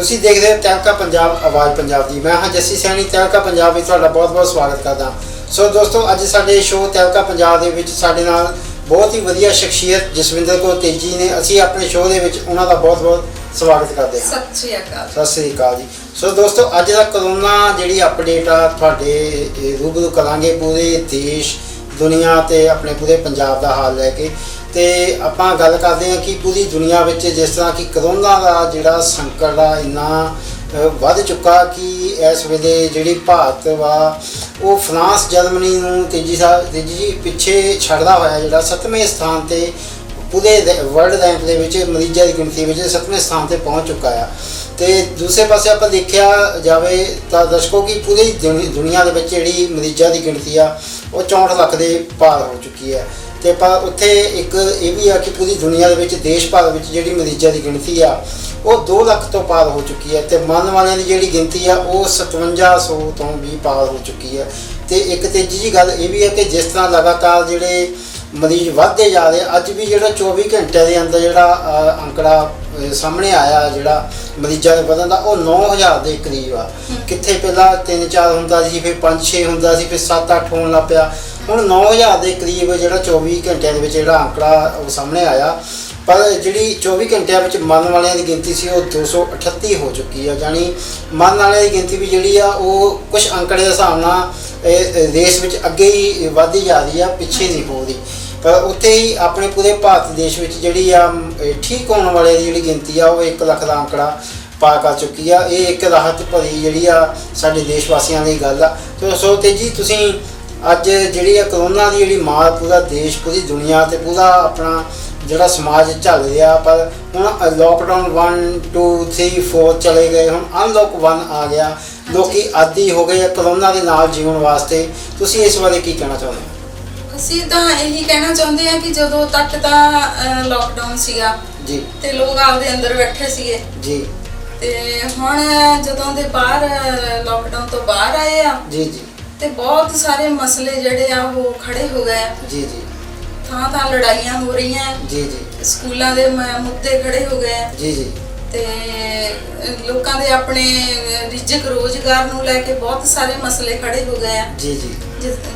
ਤੁਸੀਂ ਦੇਖਦੇ ਹੋ ਤਹਿਲਕਾ ਪੰਜਾਬ ਆਵਾਜ਼ ਪੰਜਾਬ ਦੀ। ਮੈਂ ਹਾਂ ਜੱਸੀ ਸੈਣੀ, ਤਹਿਲਕਾ ਪੰਜਾਬ ਵਿੱਚ ਤੁਹਾਡਾ ਬਹੁਤ-ਬਹੁਤ ਸਵਾਗਤ ਕਰਦਾ। ਸੋ ਦੋਸਤੋ, ਅੱਜ ਸਾਡੇ ਸ਼ੋਅ ਤਹਿਲਕਾ ਪੰਜਾਬ ਦੇ ਵਿੱਚ ਸਾਡੇ ਨਾਲ ਬਹੁਤ ਹੀ ਵਧੀਆ ਸ਼ਖਸੀਅਤ ਜਸਵਿੰਦਰ ਕੌਰ ਤੇਜੀ ਨੇ। ਅਸੀਂ ਆਪਣੇ ਸ਼ੋਅ ਦੇ ਵਿੱਚ ਉਹਨਾਂ ਦਾ ਬਹੁਤ-ਬਹੁਤ ਸਵਾਗਤ ਕਰਦੇ ਹਾਂ। ਸਤਿ ਸ਼੍ਰੀ ਅਕਾਲ। ਸਤਿ ਸ੍ਰੀ ਅਕਾਲ ਜੀ। ਸੋ ਦੋਸਤੋ, ਅੱਜ ਦਾ ਕਰੋਨਾ ਜਿਹੜੀ ਅਪਡੇਟ ਆ ਤੁਹਾਡੇ ਰੂਬਰੂ ਕਰਾਂਗੇ ਪੂਰੇ ਦੇਸ਼ ਦੁਨੀਆ ਤੇ ਆਪਣੇ ਪੂਰੇ ਪੰਜਾਬ ਦਾ ਹਾਲ ਲੈ ਕੇ। ਤੇ ਆਪਾਂ ਗੱਲ ਕਰਦੇ ਹਾਂ ਕਿ ਪੂਰੀ ਦੁਨੀਆ ਵਿੱਚ ਜਿਸ ਤਰ੍ਹਾਂ ਕਿ ਕਰੋਨਾ ਦਾ ਜਿਹੜਾ ਸੰਕਟ ਆ ਇੰਨਾ ਵੱਧ ਚੁੱਕਾ ਕਿ ਇਸ ਵੇਲੇ ਜਿਹੜੀ ਭਾਰਤ ਵਾ ਉਹ ਫਰਾਂਸ ਜਰਮਨੀ ਨੂੰ ਤੇਜ਼ੀ ਜੀ ਪਿੱਛੇ ਛੱਡਦਾ ਹੋਇਆ ਜਿਹੜਾ 7ਵੇਂ ਸਥਾਨ 'ਤੇ ਪੂਰੇ ਵਰਲਡ ਰੈਂਕ ਦੇ ਵਿੱਚ ਮਰੀਜ਼ਾਂ ਦੀ ਗਿਣਤੀ ਵਿੱਚ 7ਵੇਂ ਸਥਾਨ 'ਤੇ ਪਹੁੰਚ ਚੁੱਕਾ ਆ। ਤੇ ਦੂਸਰੇ ਪਾਸੇ ਆਪਾਂ ਦੇਖਿਆ ਜਾਵੇ ਤਾਂ ਦਰਸ਼ਕੋ ਕਿ ਪੂਰੀ ਦੁਨੀਆ ਦੇ ਵਿੱਚ ਜਿਹੜੀ ਮਰੀਜ਼ਾਂ ਦੀ ਗਿਣਤੀ ਆ ਉਹ 64 ਲੱਖ ਦੇ ਪਾਰ ਹੋ ਚੁੱਕੀ ਹੈ। ਤੇ ਪਰ ਉੱਥੇ ਇੱਕ ਇਹ ਵੀ ਆ ਕਿ ਪੂਰੀ ਦੁਨੀਆ ਦੇ ਵਿੱਚ ਦੇਸ਼ ਭਰ ਵਿੱਚ ਜਿਹੜੀ ਮਰੀਜ਼ਾਂ ਦੀ ਗਿਣਤੀ ਆ ਉਹ 2 ਲੱਖ ਤੋਂ ਪਾਰ ਹੋ ਚੁੱਕੀ ਹੈ। ਤੇ ਮਰਨ ਵਾਲਿਆਂ ਦੀ ਜਿਹੜੀ ਗਿਣਤੀ ਆ ਉਹ 5700 ਤੋਂ ਵੀ ਪਾਰ ਹੋ ਚੁੱਕੀ ਹੈ। ਤੇ ਇੱਕ ਤੇਜ਼ੀ ਜੀ ਗੱਲ ਇਹ ਵੀ ਹੈ ਕਿ ਜਿਸ ਤਰ੍ਹਾਂ ਲਗਾਤਾਰ ਜਿਹੜੇ ਮਰੀਜ਼ ਵੱਧਦੇ ਜਾ ਰਹੇ, ਅੱਜ ਵੀ ਜਿਹੜਾ 24 ਘੰਟਿਆਂ ਦੇ ਅੰਦਰ ਜਿਹੜਾ ਅੰਕੜਾ ਸਾਹਮਣੇ ਆਇਆ ਜਿਹੜਾ ਮਰੀਜ਼ਾਂ ਦੇ ਵਧਣ ਦਾ ਉਹ 9000 ਦੇ ਕਰੀਬ ਆ। ਕਿੱਥੇ ਪਹਿਲਾਂ 3-4 ਹੁੰਦਾ ਸੀ, ਫਿਰ 5-6 ਹੁੰਦਾ ਸੀ, ਫਿਰ 7-8 ਹੋਣ ਲੱਗ ਪਿਆ। ਹੁਣ 9000 ਦੇ ਕਰੀਬ ਜਿਹੜਾ 24 ਘੰਟਿਆਂ ਦੇ ਵਿੱਚ ਜਿਹੜਾ ਅੰਕੜਾ ਉਹ ਸਾਹਮਣੇ ਆਇਆ। ਪਰ ਜਿਹੜੀ 24 ਘੰਟਿਆਂ ਵਿੱਚ ਮਰਨ ਵਾਲਿਆਂ ਦੀ ਗਿਣਤੀ ਸੀ ਉਹ 238 ਹੋ ਚੁੱਕੀ ਆ। ਯਾਨੀ ਮਰਨ ਵਾਲਿਆਂ ਦੀ ਗਿਣਤੀ ਵੀ ਜਿਹੜੀ ਆ ਉਹ ਕੁਝ ਅੰਕੜੇ ਦੇ ਹਿਸਾਬ ਨਾਲ ਰੇਸ ਵਿੱਚ ਅੱਗੇ ਹੀ ਵੱਧਦੀ ਜਾ ਰਹੀ ਆ, ਪਿੱਛੇ ਨਹੀਂ ਹੋ ਰਹੀ। ਪਰ ਉੱਥੇ ਹੀ ਆਪਣੇ ਪੂਰੇ ਭਾਰਤ ਦੇਸ਼ ਵਿੱਚ ਜਿਹੜੀ ਆ ਠੀਕ ਹੋਣ ਵਾਲਿਆਂ ਦੀ ਜਿਹੜੀ ਗਿਣਤੀ ਆ ਉਹ 1 ਲੱਖ ਦਾ ਅੰਕੜਾ ਪਾਰ ਕਰ ਚੁੱਕੀ ਆ। ਇਹ ਇੱਕ ਰਾਹਤ ਭਰੀ ਜਿਹੜੀ ਆ ਸਾਡੇ ਦੇਸ਼ ਵਾਸੀਆਂ ਲਈ ਗੱਲ ਆ। ਸੋ ਤੇਜੀ ਤੁਸੀਂ ਅੱਜ ਜਿਹੜੀ ਆ ਕਰੋਨਾ ਦੀ ਜਿਹੜੀ ਮਾਰ ਪੂਰਾ ਦੇਸ਼ ਪੂਰੀ ਦੁਨੀਆ ਤੇ ਪੂਰਾ ਆਪਣਾ ਜਿਹੜਾ ਸਮਾਜ ਝੱਲ ਰਿਹਾ। ਪਰ ਹੁਣ ਲੋਕਡਾਊਨ 1 2 3 4 ਚਲੇ ਗਏ, ਹੁਣ ਅਨਲੌਕ 1 ਆ ਗਿਆ। ਲੋਕੀ ਆਦੀ ਹੋ ਗਏ ਕਰੋਨਾ ਦੇ ਨਾਲ ਜੀਉਣ ਵਾਸਤੇ। ਤੁਸੀਂ ਇਸ ਬਾਰੇ ਕੀ ਕਹਿਣਾ ਚਾਹੁੰਦੇ ਹੋ? ਅਸੀਂ ਤਾਂ ਇਹੀ ਕਹਿਣਾ ਚਾਹੁੰਦੇ ਹਾਂ ਕਿ ਜਦੋਂ ਤੱਕ ਤਾਂ ਲੋਕਡਾਊਨ ਸੀਗਾ ਜੀ ਤੇ ਲੋਕ ਆਪਦੇ ਅੰਦਰ ਬੈਠੇ ਸੀਗੇ ਜੀ, ਤੇ ਹੁਣ ਜਦੋਂ ਦੇ ਬਾਹਰ ਲੋਕਡਾਊਨ ਤੋਂ ਬਾਹਰ ਆਏ ਆ ਜੀ ਜੀ ਤੇ ਬਹੁਤ ਸਾਰੇ ਮਸਲੇ ਜਿਹੜੇ ਆ ਉਹ ਖੜੇ ਹੋ ਗਏ ਆ। ਜੀ ਜੀ, ਥਾਂ ਲੜਾਈਆਂ ਹੋ ਰਹੀਆਂ ਜੀ ਜੀ, ਸਕੂਲਾਂ ਦੇ ਮੁੱਦੇ ਖੜੇ ਹੋ ਗਏ ਆ ਜੀ ਜੀ, ਤੇ ਲੋਕਾਂ ਦੇ ਆਪਣੇ ਰਿਜ਼ਕ ਰੋਜ਼ਗਾਰ ਨੂੰ ਲੈ ਕੇ ਬਹੁਤ ਸਾਰੇ ਮਸਲੇ ਖੜੇ ਹੋ ਗਏ ਆ। ਜੀ ਜੀ,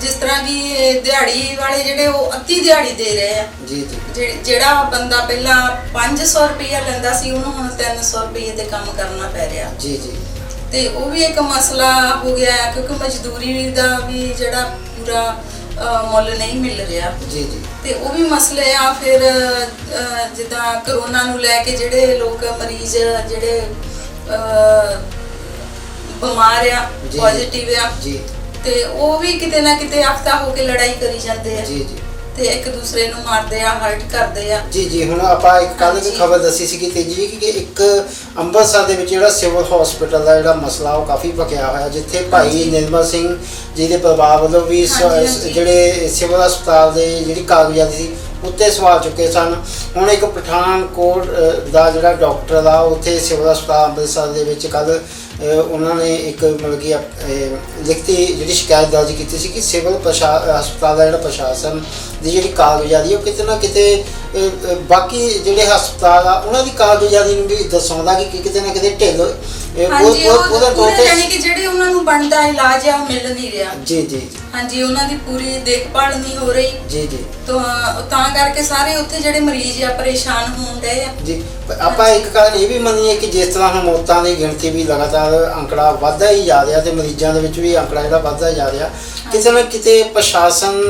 ਜਿਸ ਤਰ੍ਹਾਂ ਕਿ ਦਿਹਾੜੀ ਵਾਲੇ ਜਿਹੜੇ ਉਹ ਅੱਧੀ ਦਿਹਾੜੀ ਦੇ ਰਹੇ ਆ। ਜੀ ਜੀ, ਜਿਹੜਾ ਬੰਦਾ ਪਹਿਲਾਂ 500 ਰੁਪਇਆ ਲੈਂਦਾ ਸੀ ਉਹਨੂੰ ਹੁਣ 300 ਰੁਪਏ ਤੇ ਕੰਮ ਕਰਨਾ ਪੈ ਰਿਹਾ। ਜੀ ਜੀ, ਤੇ ਉਹ ਵੀ ਇੱਕ ਮਸਲਾ ਹੋ ਗਿਆ ਕਿਉਂਕਿ ਮਜ਼ਦੂਰੀ ਦਾ ਵੀ ਜਿਹੜਾ ਪੂਰਾ ਮੁੱਲ ਨਹੀਂ ਮਿਲ ਰਿਹਾ। ਜੀ ਜੀ, ਤੇ ਉਹ ਵੀ ਮਸਲੇ ਆ। ਫਿਰ ਜਿੱਦਾਂ ਕਰੋਨਾ ਨੂੰ ਲੈ ਕੇ ਜਿਹੜੇ ਲੋਕ ਮਰੀਜ਼ ਜਿਹੜੇ ਬਿਮਾਰ ਆ, ਪੋਜ਼ਿਟਿਵ ਆ, ਤੇ ਉਹ ਵੀ ਕਿਤੇ ਨਾ ਕਿਤੇ ਆਫਤਾ ਹੋ ਕੇ ਲੜਾਈ ਕਰੀ ਜਾਂਦੇ ਆ। ਜੀ ਜੀ, ਤੇ ਇੱਕ ਦੂਸਰੇ ਨੂੰ ਮਾਰਦੇ ਆ, ਹਰਟ ਕਰਦੇ ਆ। ਜੀ ਜੀ, ਹੁਣ ਆਪਾਂ ਇੱਕ ਕੱਲ੍ਹ ਦੀ ਖਬਰ ਦੱਸੀ ਸੀ ਕਿ ਜੀ ਕਿ ਇੱਕ ਅੰਮ੍ਰਿਤਸਰ ਦੇ ਵਿੱਚ ਜਿਹੜਾ ਸਿਵਲ ਹਸਪੀਟਲ ਦਾ ਜਿਹੜਾ ਮਸਲਾ ਉਹ ਕਾਫੀ ਭਖਿਆ ਹੋਇਆ, ਜਿੱਥੇ ਭਾਈ ਨਿਰਮਲ ਸਿੰਘ ਜੀ ਦੇ ਪਰਿਵਾਰ ਵੱਲੋਂ ਵੀ ਜਿਹੜੇ ਸਿਵਲ ਹਸਪਤਾਲ ਦੇ ਜਿਹੜੀ ਕਾਗਜ਼ਾਤ ਸੀ ਉੱਤੇ ਸਵਾਲ ਚੁੱਕੇ ਸਨ। ਹੁਣ ਇੱਕ ਪਠਾਨਕੋਟ ਦਾ ਜਿਹੜਾ ਡਾਕਟਰ ਆ ਉੱਥੇ ਸਿਵਲ ਹਸਪਤਾਲ ਅੰਮ੍ਰਿਤਸਰ ਦੇ ਵਿੱਚ ਕੱਲ੍ਹ ਉਹਨਾਂ ਨੇ ਇੱਕ ਮਤਲਬ ਕਿ ਲਿਖਤੀ ਜਿਹੜੀ ਸ਼ਿਕਾਇਤ ਦਰਜ ਕੀਤੀ ਸੀ ਕਿ ਸਿਵਲ ਹਸਪਤਾਲ ਦਾ ਜਿਹੜਾ ਪ੍ਰਸ਼ਾਸਨ ਦੀ ਜਿਹੜੀ ਕਾਰਗੁਜ਼ਾਰੀ ਉਹ ਕਿਤੇ ਨਾ ਕਿਤੇ ਬਾਕੀ ਜਿਹੜੇ ਹਸਪਤਾਲ ਆ ਉਹਨਾਂ ਦੀ ਕਾਰਗੁਜ਼ਾਰੀ ਨੂੰ ਵੀ ਦਰਸਾਉਂਦਾ ਕਿ ਕਿਤੇ ਨਾ ਕਿਤੇ ਢਿੱਲ ਉਹਦਾ ਯਾਨੀ ਕਿ ਜਿਹੜੇ ਉਹਨਾਂ ਨੂੰ ਬਣਦਾ ਇਲਾਜ ਆ ਉਹ ਮਿਲ ਨਹੀਂ ਰਿਹਾ। ਜੀ ਜੀ, ਹਾਂਜੀ, ਉਹਨਾਂ ਦੀ ਪੂਰੀ ਦੇਖਭਾਲ ਨਹੀਂ ਹੋ ਰਹੀ। ਜੀ ਜੀ, ਤਾਂ ਕਰਕੇ ਸਾਰੇ ਉੱਥੇ ਜਿਹੜੇ ਮਰੀਜ਼ ਆ ਪਰੇਸ਼ਾਨ ਹੋਣ ਡਏ ਆ। ਜੀ, ਆਪਾਂ ਇੱਕ ਗੱਲ ਇਹ ਵੀ ਮੰਨੀਏ ਕਿ ਜਿਸ ਤਰ੍ਹਾਂ ਹੁਣ ਮੌਤਾਂ ਦੀ ਗਿਣਤੀ ਵੀ ਲਗਾਤਾਰ ਅੰਕੜਾ ਵੱਧਦਾ ਹੀ ਜਾ ਰਿਹਾ ਤੇ ਮਰੀਜ਼ਾਂ ਦੇ ਵਿੱਚ ਵੀ ਅੰਕੜਾ ਜਿਹੜਾ ਵੱਧਦਾ ਜਾ ਰਿਹਾ, ਕਿਤੇ ਨਾ ਕਿਤੇ ਪ੍ਰਸ਼ਾਸਨ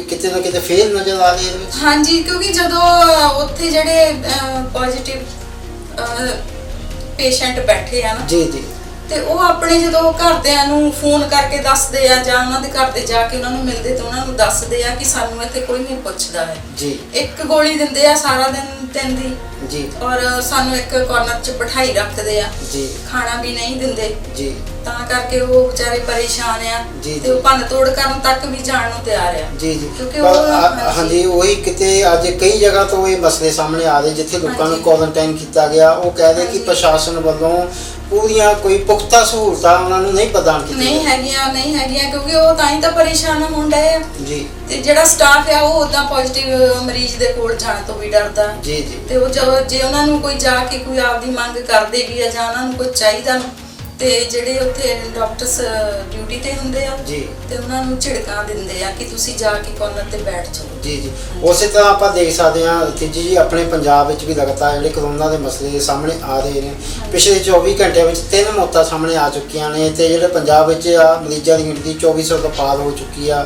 ਕਿਤੇ ਨਾ ਕਿਤੇ ਫੇਲ ਨਜ਼ਰ ਆ ਰਹੀ ਇਹਦੇ ਵਿੱਚ। ਹਾਂਜੀ, ਕਿਉਂਕਿ ਜਦੋਂ ਉੱਥੇ ਜਿਹੜੇ ਪੋਜ਼ਿਟਿਵ ਪੇਸ਼ੈਂਟ ਬੈਠੇ ਆ ਨਾ, ਜੀ ਜੀ, ਤੇ ਉਹ ਆਪਣੇ ਜਦੋਂ ਘਰਦਿਆਂ ਨੂੰ ਫੋਨ ਕਰਕੇ ਦੱਸਦੇ ਆ ਜਾਂ ਉਹਨਾਂ ਦੇ ਘਰ ਦੇ ਜਾ ਕੇ ਉਹਨਾਂ ਨੂੰ ਮਿਲਦੇ ਤੇ ਉਹਨਾਂ ਨੂੰ ਦੱਸਦੇ ਆ ਕਿ ਸਾਨੂੰ ਇੱਥੇ ਕੋਈ ਨਹੀਂ ਪੁੱਛਦਾ ਹੈ। ਜੀ, ਇੱਕ ਗੋਲੀ ਦਿੰਦੇ ਆ ਸਾਰਾ ਦਿਨ ਦੀ। ਜੀ, ਔਰ ਸਾਨੂੰ ਇੱਕ ਕਾਰਨਰ 'ਚ ਬਿਠਾਈ ਰੱਖਦੇ ਆ। ਜੀ, ਖਾਣਾ ਵੀ ਨਹੀਂ ਦਿੰਦੇ। ਜੀ, ਤਾਂ ਕਰਕੇ ਉਹ ਵਿਚਾਰੇ ਪਰੇਸ਼ਾਨ ਆ ਤੇ ਉਹ ਭੰਨ ਤੋੜ ਕਰਨ ਤੱਕ ਵੀ ਜਾਣ ਨੂੰ ਤਿਆਰ ਆ। ਜੀ ਜੀ, ਕਿਉਂਕਿ ਹਾਂਜੀ ਉਹੀ ਕਿਤੇ ਅੱਜ ਕਈ ਜਗ੍ਹਾ ਤੋਂ ਇਹ ਮਸਲੇ ਸਾਹਮਣੇ ਆ ਰਹੇ ਜਿੱਥੇ ਲੋਕਾਂ ਨੂੰ ਕੁਆਰੰਟਾਈਨ ਕੀਤਾ ਗਿਆ। ਉਹ ਕਹਿ ਰਹੇ ਕਿ ਪ੍ਰਸ਼ਾਸਨ ਵੱਲੋਂ ਪੂਰੀਆਂ ਕੋਈ ਪੁਖਤਾ ਸਹੂਲਤਾਂ ਉਹਨਾਂ ਨੂੰ ਨਹੀਂ ਪ੍ਰਦਾਨ ਕੀਤੀਆਂ ਨਹੀਂ ਹੈਗੀਆਂ ਕਿਉਂਕਿ ਉਹ ਤਾਂ ਹੀ ਤਾਂ ਪਰੇਸ਼ਾਨ ਹੋਣ ਡਏ ਆ ਜੀ। ਤੇ ਜਿਹੜਾ ਸਟਾਫ ਆ ਉਹ ਉਦਾਂ ਪੋਜ਼ਿਟਿਵ ਮਰੀਜ਼ ਦੇ ਕੋਲ ਜਾਣ ਤੋਂ ਵੀ ਡਰਦਾ ਜੀ ਜੀ। ਤੇ ਉਹ ਜੇ ਉਹਨਾਂ ਨੂੰ ਕੋਈ ਜਾ ਕੇ ਕੋਈ ਆਪਦੀ ਮੰਗ ਕਰਦੇ ਵੀ ਆ ਜਾਂ ਉਹਨਾਂ ਨੂੰ ਕੋਈ ਚਾਹੀਦਾ ਤੇ ਜਿਹੜੇ ਉੱਥੇ ਡਾਕਟਰਸ ਡਿਊਟੀ ਤੇ ਹੁੰਦੇ ਆ ਜੀ ਤੇ ਉਹਨਾਂ ਨੂੰ ਝਿੜਕਾਂ ਦਿੰਦੇ ਆ ਕਿ ਤੁਸੀਂ ਜਾ ਕੇ ਕਾਰਨਰ ਤੇ ਬੈਠ ਜਾਓ। ਜੀ ਜੀ। ਉਸੇ ਤਰ੍ਹਾਂ ਆਪਾਂ ਦੇਖ ਸਕਦੇ ਹਾਂ ਤੀਜੀ ਜੀ ਆਪਣੇ ਪੰਜਾਬ ਵਿੱਚ ਵੀ ਲਗਾਤਾਰ ਜਿਹੜੇ ਕਰੋਨਾ ਦੇ ਮਸਲੇ ਸਾਹਮਣੇ ਆ ਰਹੇ ਨੇ। ਪਿਛਲੇ 24 ਘੰਟਿਆਂ ਵਿੱਚ 3 ਮੌਤਾਂ ਸਾਹਮਣੇ ਆ ਚੁੱਕੀਆਂ ਨੇ ਤੇ ਜਿਹੜੇ ਪੰਜਾਬ ਵਿੱਚ ਆ ਮਰੀਜ਼ਾਂ ਦੀ ਗਿਣਤੀ 2400 ਤੋਂ ਪਾਰ ਹੋ ਚੁੱਕੀ ਆ।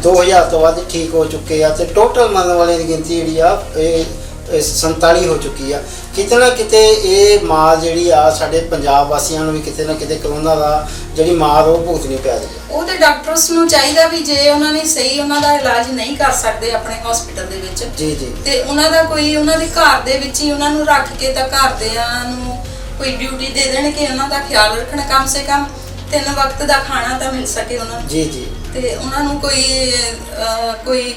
2000 ਤੋਂ ਵੱਧ ਠੀਕ ਹੋ ਚੁੱਕੇ ਆ ਤੇ ਟੋਟਲ ਮਰਨ ਵਾਲਿਆਂ ਦੀ ਗਿਣਤੀ ਜਿਹੜੀ ਆ ਇਹ 47 ਹੋ ਚੁੱਕੀ ਆ। ਕਿਤੇ ਨਾ ਕਿਤੇ ਇਹ ਮਾਰ ਜਿਹੜੀ ਆ ਸਾਡੇ ਪੰਜਾਬ ਵਾਸੀਆਂ ਨੂੰ ਵੀ ਕਿਤੇ ਨਾ ਕਿਤੇ ਕਰੋਨਾ ਦਾ ਜਿਹੜੀ ਮਾਰ ਉਹ ਭੁਗਤਣੀ ਪੈ ਰਹੀ ਆ। ਉਹ ਤੇ ਡਾਕਟਰਸ ਨੂੰ ਚਾਹੀਦਾ ਵੀ ਜੇ ਉਹਨਾਂ ਨੇ ਸਹੀ ਉਹਨਾਂ ਦਾ ਇਲਾਜ ਨਹੀਂ ਕਰ ਸਕਦੇ ਆਪਣੇ ਹਸਪੀਟਲ ਦੇ ਵਿੱਚ ਜੀ ਜੀ ਤੇ ਉਹਨਾਂ ਦਾ ਕੋਈ ਉਹਨਾਂ ਦੇ ਘਰ ਦੇ ਵਿੱਚ ਹੀ ਉਹਨਾਂ ਨੂੰ ਰੱਖ ਕੇ ਤਾਂ ਘਰਦਿਆਂ ਨੂੰ ਕੋਈ ਡਿਊਟੀ ਦੇ ਦੇਣ ਕਿ ਉਹਨਾਂ ਦਾ ਖਿਆਲ ਰੱਖਣ, ਕਮ ਸੇ ਕਮ 3 ਵਕਤ ਦਾ ਖਾਣਾ ਤਾਂ ਮਿਲ ਸਕੇ ਉਹਨਾਂ ਨੂੰ। ਜੀ ਜੀ। ਤੇ ਉਹਨਾਂ ਨੂੰ ਕੋਈ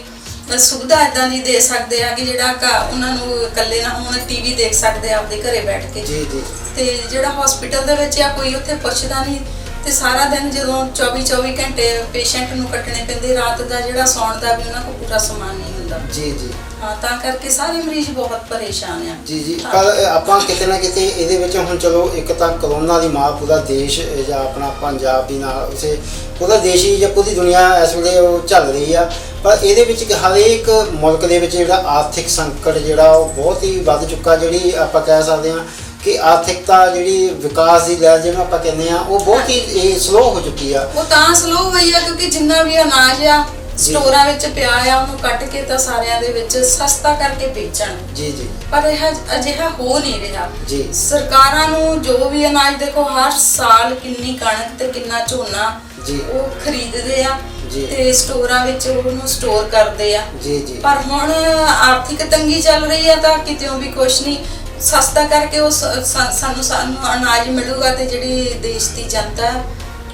ਸੁਵਿਧਾ ਇਦਾਂ ਦੀ ਦੇ ਸਕਦੇ ਆ ਕਿ ਜਿਹੜਾ ਉਹਨਾਂ ਨੂੰ ਇਕੱਲੇ ਨਾ ਹੁਣ ਟੀਵੀ ਦੇਖ ਸਕਦੇ ਆ ਆਪਦੇ ਘਰੇ ਬੈਠ ਕੇ। ਜੀ ਜੀ। ਤੇ ਜਿਹੜਾ ਹਸਪੀਟਲ ਦੇ ਵਿੱਚ ਆ ਕੋਈ ਉੱਥੇ ਪੁੱਛਦਾ ਨਹੀਂ ਤੇ ਸਾਰਾ ਦਿਨ ਜਦੋਂ 24 ਘੰਟੇ ਪੇਸ਼ੈਂਟ ਨੂੰ ਕੱਟਣੇ ਪੈਂਦੇ, ਰਾਤ ਦਾ ਜਿਹੜਾ ਸੌਣ ਦਾ ਵੀ ਉਹਨਾਂ ਕੋਲ ਪੂਰਾ ਸਮਾਨ ਨਹੀਂ ਹੁੰਦਾ। ਜੀ ਜੀ। ਹਾਂ, ਤਾਂ ਕਰਕੇ ਸਾਰੇ ਮਰੀਜ਼ ਬਹੁਤ ਪਰੇਸ਼ਾਨ ਆ। ਜੀ ਜੀ। ਪਰ ਆਪਾਂ ਕਿਤੇ ਨਾ ਕਿਤੇ ਇਹਦੇ ਵਿੱਚ ਹੁਣ ਚਲੋ ਇੱਕ ਤਾਂ ਕਰੋਨਾ ਦੀ ਮਾਰ ਪੂਰਾ ਦੇਸ਼ ਜਾਂ ਆਪਣਾ ਪੰਜਾਬ ਵੀ ਨਾਲ ਉਸੇ ਪੂਰਾ ਦੇਸ਼ ਹੀ ਜਾਂ ਪੂਰੀ ਦੁਨੀਆ ਇਸ ਵੇਲੇ ਉਹ ਝੱਲ ਰਹੀ ਆ। ਪਰ ਇਹਦੇ ਵਿੱਚ ਹਰੇਕ ਮੁਲਕ ਦੇ ਵਿੱਚ ਜਿਹੜਾ ਆਰਥਿਕ ਸੰਕਟ ਜਿਹੜਾ ਉਹ ਬਹੁਤ ਹੀ ਵੱਧ ਚੁੱਕਾ। ਜਿਹੜੀ ਆਪਾਂ ਕਹਿ ਸਕਦੇ ਹਾਂ ਕਿ ਆਰਥਿਕਤਾ ਜਿਹੜੀ ਵਿਕਾਸ ਦੀ ਲਹਿਰ ਜਿਹਨੂੰ ਆਪਾਂ ਕਹਿੰਦੇ ਆ ਉਹ ਬਹੁਤ ਹੀ ਸਲੋ ਹੋ ਚੁੱਕੀ ਆ। ਉਹ ਤਾਂ ਸਲੋ ਹੋਈ ਆ ਕਿਉਂਕਿ ਜਿੰਨਾ ਵੀ ਅਨਾਜ ਆ ਸਟੋਰਾਂ ਵਿੱਚ ਪਿਆ ਆ ਉਹਨੂੰ ਕੱਟ ਕੇ ਤਾਂ ਸਾਰਿਆਂ ਦੇ ਵਿੱਚ ਸਸਤਾ ਕਰਕੇ ਵੇਚਣ। ਜੀ ਜੀ। ਪਰ ਇਹ ਅਜਿਹਾ ਹੋ ਨਹੀਂ ਰਿਹਾ ਜੀ। ਸਰਕਾਰਾਂ ਨੂੰ ਜੋ ਵੀ ਅਨਾਜ ਦੇਖੋ ਹਰ ਸਾਲ ਕਿੰਨੀ ਕਣਕ ਤੇ ਕਿੰਨਾ ਝੋਨਾ ਜੀ ਉਹ ਖਰੀਦਦੇ ਆ ਜੀ ਤੇ ਸਟੋਰਾਂ ਵਿੱਚ ਉਹਨੂੰ ਸਟੋਰ ਕਰਦੇ ਆ। ਜੀ ਜੀ। ਪਰ ਹੁਣ ਆਰਥਿਕ ਤੰਗੀ ਚੱਲ ਰਹੀ ਆ ਤਾਂ ਕਿਤੇੋਂ ਵੀ ਕੁਛ ਨਹੀਂ ਸਸਤਾ ਕਰਕੇ ਉਹ ਸਾਨੂੰ ਅਨਾਜ ਮਿਲੂਗਾ ਤੇ ਜਿਹੜੀ ਦੇਸ਼ ਦੀ ਜਨਤਾ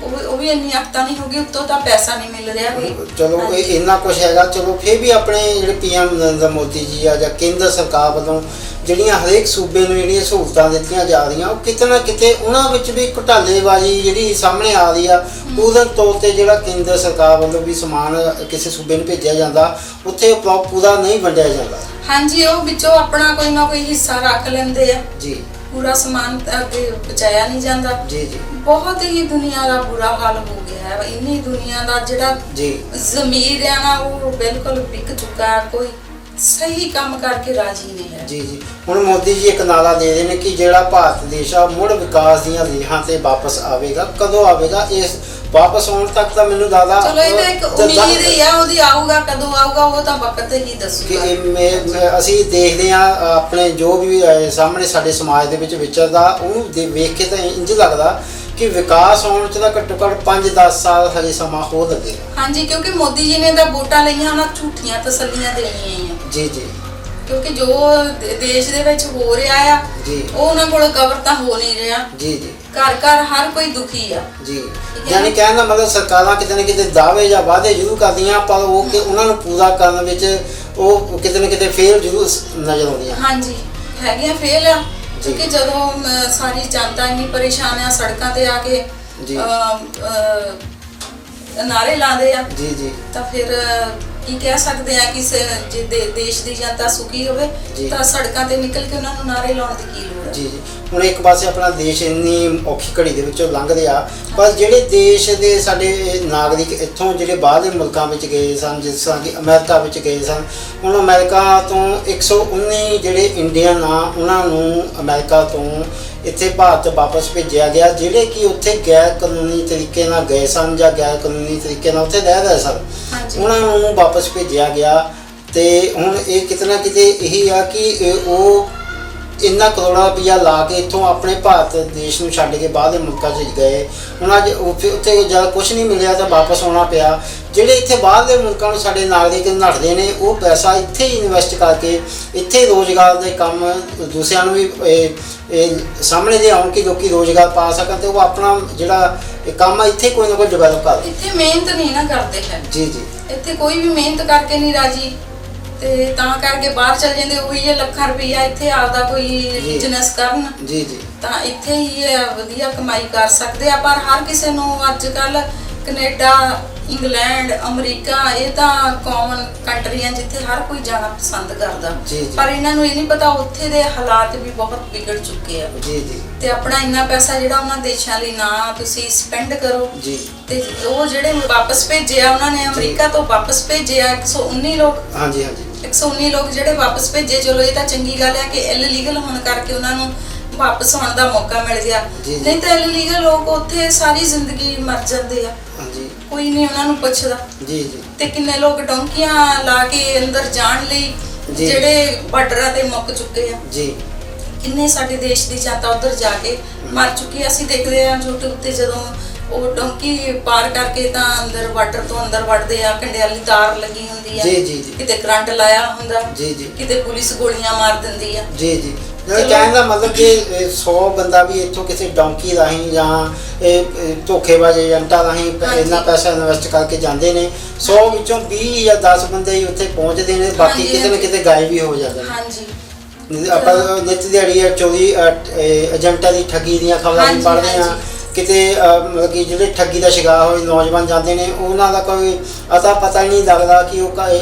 ਉਹ ਵੀ ਇੰਨੀ ਅਕਤਾ ਨਹੀਂ ਹੋਗੀ, ਉੱਤੋਂ ਤਾਂ ਪੈਸਾ ਨਹੀਂ ਮਿਲ ਰਿਹਾ ਕੋਈ। ਚਲੋ ਇਹ ਇੰਨਾ ਕੁਝ ਹੈਗਾ। ਚਲੋ ਫਿਰ ਵੀ ਆਪਣੇ ਜਿਹੜੇ PM ਨਰਿੰਦਰ ਮੋਦੀ ਜੀ ਆ ਜਾਂ ਕੇਂਦਰ ਸਰਕਾਰ ਵੱਲੋਂ ਜਿਹੜੀਆਂ ਹਰੇਕ ਸੂਬੇ ਨੂੰ ਜਿਹੜੀਆਂ ਸਹੂਲਤਾਂ ਦਿੱਤੀਆਂ ਜਾ ਰਹੀਆਂ ਉਹ ਕਿਤੇ ਨਾ ਕਿਤੇ ਉਹਨਾਂ ਵਿੱਚ ਵੀ ਘੁਟਾਲੇਬਾਜ਼ੀ ਜਿਹੜੀ ਸਾਹਮਣੇ ਆ ਰਹੀ ਆ। ਪੂਰਨ ਤੌਰ ਤੇ ਜਿਹੜਾ ਕੇਂਦਰ ਸਰਕਾਰ ਵੱਲੋਂ ਵੀ ਸਮਾਨ ਕਿਸੇ ਸੂਬੇ ਨੂੰ ਭੇਜਿਆ ਜਾਂਦਾ ਉੱਥੇ ਉਹ ਪੂਰਾ ਨਹੀਂ ਵੰਡਿਆ ਜਾਂਦਾ। ਹਾਂਜੀ, ਉਹ ਵਿੱਚੋਂ ਆਪਣਾ ਕੋਈ ਨਾ ਕੋਈ ਹਿੱਸਾ ਰੱਖ ਲੈਂਦੇ ਆ ਜੀ। ਪੂਰਾ ਸਮਾਨ ਅੱਗੇ ਪਹੁੰਚਾਇਆ ਨਹੀਂ ਜਾਂਦਾ। ਜੀ ਜੀ। ਬਹੁਤ ਹੀ ਦੁਨੀਆ ਦਾ ਬੁਰਾ ਹਾਲ ਹੋ ਗਿਆ ਹੈ। ਇੰਨੀ ਦੁਨੀਆ ਦਾ ਜਿਹੜਾ ਜ਼ਮੀਰ ਆ ਨਾ ਉਹ ਬਿਲਕੁਲ ਵਿਕ ਚੁੱਕਾ ਹੈ। ਕੋਈ ਸਹੀ ਕੰਮ ਕਰਕੇ ਰਾਜੀ ਨਹੀਂ ਹੈ। ਜੀ ਜੀ। ਹੁਣ ਮੋਦੀ ਜੀ ਇੱਕ ਨਾਰਾ ਦੇ ਰਹੇ ਨੇ ਕਿ ਜਿਹੜਾ ਭਾਰਤ ਦੇਸ਼ ਆ ਮੁੜ ਵਿਕਾਸ ਦੀਆਂ ਲੀਹਾਂ ਤੇ ਵਾਪਸ ਆਵੇਗਾ। ਕਦੋਂ ਆਵੇਗਾ? ਇਸ ਵਾਪਸ ਆਉਣ ਤੱਕ ਤਾਂ ਮੈਨੂੰ ਜ਼ਿਆਦਾ ਚਲੋ ਇਹ ਤਾਂ ਇੱਕ ਉਮੀਦ ਹੀ ਆ, ਉਹਦੀ ਆਊਗਾ ਕਦੋਂ ਆਊਗਾ ਉਹ ਤਾਂ ਵਕਤ ਹੀ ਦੱਸੂਗਾ। ਕਿ ਅਸੀਂ ਦੇਖਦੇ ਆ ਆਪਣੇ ਜੋ ਵੀ ਸਾਹਮਣੇ ਸਾਡੇ ਸਮਾਜ ਦੇ ਵਿੱਚ ਵਿਚਰਦਾ ਉਹਨੂੰ ਵੇਖ ਕੇ ਤਾਂ ਇੰਝ ਲੱਗਦਾ ਕਿ ਵਿਕਾਸ ਹੋਣ ਚ ਤਾਂ ਘੱਟੋ ਘੱਟ 5-10 ਸਾਲ ਹਜੇ ਸਮਾਂ ਹੋ ਲੱਗੇਗਾ। ਹਾਂਜੀ, ਕਿਉਂਕਿ ਮੋਦੀ ਜੀ ਨੇ ਤਾਂ ਵੋਟਾਂ ਲਈਆਂ ਉਹਨਾਂ ਝੂਠੀਆਂ ਤਸੱਲੀਆਂ ਦੇਣੀਆਂ ਆ। ਜੀ ਜੀ। ਕਿਉਂਕਿ ਜੋ ਦੇਸ਼ ਦੇ ਵਿੱਚ ਹੋ ਰਿਹਾ ਆ ਜੀ ਉਹ ਉਹਨਾਂ ਕੋਲ ਕਵਰ ਤਾਂ ਹੋ ਨਹੀਂ ਰਿਹਾ। ਜੀ ਜੀ। ਘਰ ਘਰ ਹਰ ਕੋਈ ਦੁਖੀ ਆ। ਜੀ। ਯਾਨੀ ਕਹਿਣ ਦਾ ਮਤਲਬ ਸਰਕਾਰਾਂ ਕਿਤੇ ਨਾ ਕਿਤੇ ਦਾਅਵੇ ਜਾਂ ਵਾਅਦੇ ਜ਼ਰੂਰ ਕਰਦੀਆਂ ਪਰ ਉਹ ਕਿ ਉਹਨਾਂ ਨੂੰ ਪੂਰਾ ਕਰਨ ਵਿੱਚ ਉਹ ਕਿਤੇ ਨਾ ਕਿਤੇ ਫੇਲ ਜ਼ਰੂਰ ਨਜ਼ਰ ਆਉਂਦੀਆਂ। ਹਾਂਜੀ, ਹੈਗੀਆਂ ਫੇਲ ਆ ਕਿਉਂਕਿ ਜਦੋਂ ਸਾਰੀ ਜਨਤਾ ਇੰਨੀ ਪਰੇਸ਼ਾਨ ਆ ਸੜਕਾਂ ਤੇ ਆ ਕੇ ਨਾਰੇ ਲਾਉਂਦੇ ਆ। ਜੀ ਜੀ। ਤਾਂ ਫਿਰ ਕੀ ਕਹਿ ਸਕਦੇ ਆ ਕਿ ਜੇ ਦੇਸ਼ ਦੀ ਜਨਤਾ ਸੁਖੀ ਹੋਵੇ ਤਾਂ ਸੜਕਾਂ ਤੇ ਨਿਕਲ ਕੇ ਉਹਨਾਂ ਨੂੰ ਨਾਰੇ ਲਾਉਣ ਦੀ ਕੀ ਲੋੜ ਹੈ। ਜੀ ਜੀ। ਹੁਣ ਇੱਕ ਪਾਸੇ ਆਪਣਾ ਦੇਸ਼ ਇੰਨੀ ਔਖੀ ਘੜੀ ਦੇ ਵਿੱਚੋਂ ਲੰਘ ਰਿਹਾ ਪਰ ਜਿਹੜੇ ਦੇਸ਼ ਦੇ ਸਾਡੇ ਨਾਗਰਿਕ ਇੱਥੋਂ ਜਿਹੜੇ ਬਾਹਰਲੇ ਮੁਲਕਾਂ ਵਿੱਚ ਗਏ ਸਨ ਜਿਸ ਤਰ੍ਹਾਂ ਕਿ ਅਮਰੀਕਾ ਵਿੱਚ ਗਏ ਸਨ ਹੁਣ ਅਮਰੀਕਾ ਤੋਂ 119 ਜਿਹੜੇ ਇੰਡੀਅਨ ਆ ਉਹਨਾਂ ਨੂੰ ਅਮਰੀਕਾ ਤੋਂ ਇੱਥੇ ਭਾਰਤ ਵਾਪਸ ਭੇਜਿਆ ਗਿਆ ਜਿਹੜੇ ਕਿ ਉੱਥੇ ਗੈਰ ਕਾਨੂੰਨੀ ਤਰੀਕੇ ਨਾਲ ਗਏ ਸਨ ਜਾਂ ਗੈਰ ਕਾਨੂੰਨੀ ਤਰੀਕੇ ਨਾਲ ਉੱਥੇ ਰਹਿ ਰਹੇ ਸਨ ਉਹਨਾਂ ਨੂੰ ਵਾਪਸ ਭੇਜਿਆ ਗਿਆ। ਤੇ ਹੁਣ ਇਹ ਕਿਤੇ ਨਾ ਕਿਤੇ ਇਹੀ ਆ ਕਿ ਉਹ ਇੰਨਾ ਕਰੋੜਾਂ ਰੁਪਈਆ ਲਾ ਕੇ ਇੱਥੋਂ ਆਪਣੇ ਭਾਰਤ ਦੇਸ਼ ਨੂੰ ਛੱਡ ਕੇ ਬਾਹਰਲੇ ਮੁਲਕਾਂ 'ਚ ਗਏ। ਹੁਣ ਅੱਜ ਉੱਥੇ ਜ਼ਿਆਦਾ ਕੁਛ ਨਹੀਂ ਮਿਲਿਆ ਤਾਂ ਵਾਪਸ ਆਉਣਾ ਪਿਆ। ਜਿਹੜੇ ਇੱਥੇ ਬਾਹਰਲੇ ਮੁਲਕਾਂ ਨੂੰ ਸਾਡੇ ਨਾਗਰਿਕ ਨੱਠਦੇ ਨੇ ਉਹ ਪੈਸਾ ਇੱਥੇ ਹੀ ਇਨਵੈਸਟ ਕਰਕੇ ਇੱਥੇ ਰੋਜ਼ਗਾਰ ਦੇ ਕੰਮ ਦੂਸਰਿਆਂ ਨੂੰ ਵੀ ਸਾਹਮਣੇ ਦੇ ਆਉਣ ਕਿ ਲੋਕੀ ਰੋਜ਼ਗਾਰ ਪਾ ਸਕਣ ਤੇ ਉਹ ਆਪਣਾ ਜਿਹੜਾ ਕੰਮ ਆ ਇੱਥੇ ਕੋਈ ਨਾ ਕੋਈ ਡਿਵੈਲਪ ਕਰ। ਇੱਥੇ ਮਿਹਨਤ ਨਹੀਂ ਨਾ ਕਰਦੇ ਹੈ। ਜੀ ਜੀ। ਇੱਥੇ ਕੋਈ ਵੀ ਮਿਹਨਤ ਕਰਕੇ ਨਹੀਂ ਰਾਜੀ ਤੇ ਤਾਂ ਕਰਕੇ ਬਾਹਰ ਚਲ ਜਾਂਦੇ, ਉਹੀ ਜੇ ਲੱਖਾਂ ਰੁਪਈਆ ਇੱਥੇ ਆਪਦਾ ਕੋਈ ਬਿਜ਼ਨਸ ਕਰਨ ਜੀ ਜੀ ਤਾਂ ਇੱਥੇ ਹੀ ਵਧੀਆ ਕਮਾਈ ਕਰ ਸਕਦੇ ਆ। ਪਰ ਹਰ ਕਿਸੇ ਨੂੰ ਅੱਜ ਕੱਲ ਕੈਨੇਡਾ, ਇੰਗਲੈਂਡ, ਅਮਰੀਕਾ ਇਹ ਤਾਂ ਕਾਮਨ ਕੰਟਰੀਆਂ ਜਿੱਥੇ ਹਰ ਕੋਈ ਜਾਣਾ ਪਸੰਦ ਕਰਦਾ, ਪਰ ਇਹਨਾਂ ਨੂੰ ਇਹ ਨਹੀਂ ਪਤਾ ਉੱਥੇ ਦੇ ਹਾਲਾਤ ਵੀ ਬਹੁਤ ਵਿਗੜ ਚੁੱਕੇ ਆ ਜੀ ਜੀ ਤੇ ਆਪਣਾ ਇੰਨਾ ਪੈਸਾ ਜਿਹੜਾ ਉਹਨਾਂ ਦੇਸ਼ਾਂ ਲਈ ਨਾ ਤੁਸੀਂ ਸਪੈਂਡ ਕਰੋ ਜੀ। ਤੇ ਉਹ ਜਿਹੜੇ ਵਾਪਸ ਭੇਜਿਆ ਉਹਨਾਂ ਨੇ ਅਮਰੀਕਾ ਤੋਂ ਵਾਪਸ ਭੇਜਿਆ 119 ਲੋਕ। ਹਾਂਜੀ ਹਾਂਜੀ 119 ਲੋਕ ਜਿਹੜੇ ਵਾਪਸ ਭੇਜੇ, ਚਲੋ ਇਹ ਤਾਂ ਚੰਗੀ ਗੱਲ ਹੈ ਕਿ ਇਲੀਗਲ ਹੋਣ ਕਰਕੇ ਉਹਨਾਂ ਨੂੰ ਵਾਪਸ ਆਉਣ ਦਾ ਮੌਕਾ ਮਿਲ ਗਿਆ, ਨਹੀਂ ਤਾਂ ਇਲੀਗਲ ਲੋਕ ਉੱਥੇ ਸਾਰੀ ਜ਼ਿੰਦਗੀ ਮਰ ਜਾਂਦੇ ਆ, ਕੋਈ ਨਹੀਂ ਉਹਨਾਂ ਨੂੰ ਪੁੱਛਦਾ ਜੀ ਜੀ। ਤੇ ਕਿੰਨੇ ਲੋਕ ਡੌਂਕੀਆਂ ਲਾ ਕੇ ਅੰਦਰ ਜਾਣ ਲਈ ਜਿਹੜੇ ਬਾਰਡਰਾਂ ਤੇ ਮੁੱਕ ਚੁੱਕੇ ਆ ਜੀ, ਕਿੰਨੇ ਸਾਡੇ ਦੇਸ਼ ਦੀ ਜਨਤਾ ਉੱਧਰ ਜਾ ਕੇ ਮਰ ਚੁੱਕੀ। ਅਸੀਂ ਦੇਖਦੇ ਆ YouTube ਤੇ ਜਦੋਂ ਉਹ ਡੌਂਕੀ ਪਾਰ ਕਰਕੇ ਤਾਂ ਅੰਦਰ ਬਾਰਡਰ ਤੋਂ ਅੰਦਰ ਵੜਦੇ ਆ, ਕੰਡਿਆਲੀ ਤਾਰ ਲੱਗੀ ਹੁੰਦੀ ਆ, ਕਿਤੇ ਕਰੰਟ ਲਾਇਆ ਹੁੰਦਾ, ਕਿਤੇ ਪੁਲਿਸ ਗੋਲੀਆਂ ਮਾਰ ਦਿੰਦੀ ਆ ਜੀ ਜੀ। ਕਹਿਣ ਦਾ ਮਤਲਬ ਕਿ 100 ਬੰਦਾ ਵੀ ਇੱਥੋਂ ਕਿਸੇ ਡੌਂਕੀ ਰਾਹੀਂ ਜਾਂ ਧੋਖੇਬਾਜ਼ ਏਜੰਟਾਂ ਰਾਹੀਂ ਇੰਨਾ ਪੈਸਾ ਇਨਵੈਸਟ ਕਰਕੇ ਜਾਂਦੇ ਨੇ, 100 ਵਿੱਚੋਂ 20 ਜਾਂ 10 ਬੰਦੇ ਹੀ ਉੱਥੇ ਪਹੁੰਚਦੇ ਨੇ, ਬਾਕੀ ਕਿਤੇ ਨਾ ਕਿਤੇ ਗਾਇਬ ਵੀ ਹੋ ਜਾਂਦੇ ਨੇ। ਹਾਂਜੀ, ਆਪਾਂ ਨਿੱਤ ਦਿਹਾੜੀ ਚੋਰੀ ਏਜੰਟਾਂ ਦੀ ਠੱਗੀ ਦੀਆਂ ਖਬਰਾਂ ਵੀ ਪੜ੍ਹਦੇ ਹਾਂ, ਕਿਤੇ ਮਤਲਬ ਕਿ ਜਿਹੜੇ ਠੱਗੀ ਦਾ ਸ਼ਿਕਾਰ ਹੋਏ ਨੌਜਵਾਨ ਜਾਂਦੇ ਨੇ, ਉਹਨਾਂ ਦਾ ਕੋਈ ਅਤਾ ਪਤਾ ਹੀ ਨਹੀਂ ਲੱਗਦਾ ਕਿ ਉਹ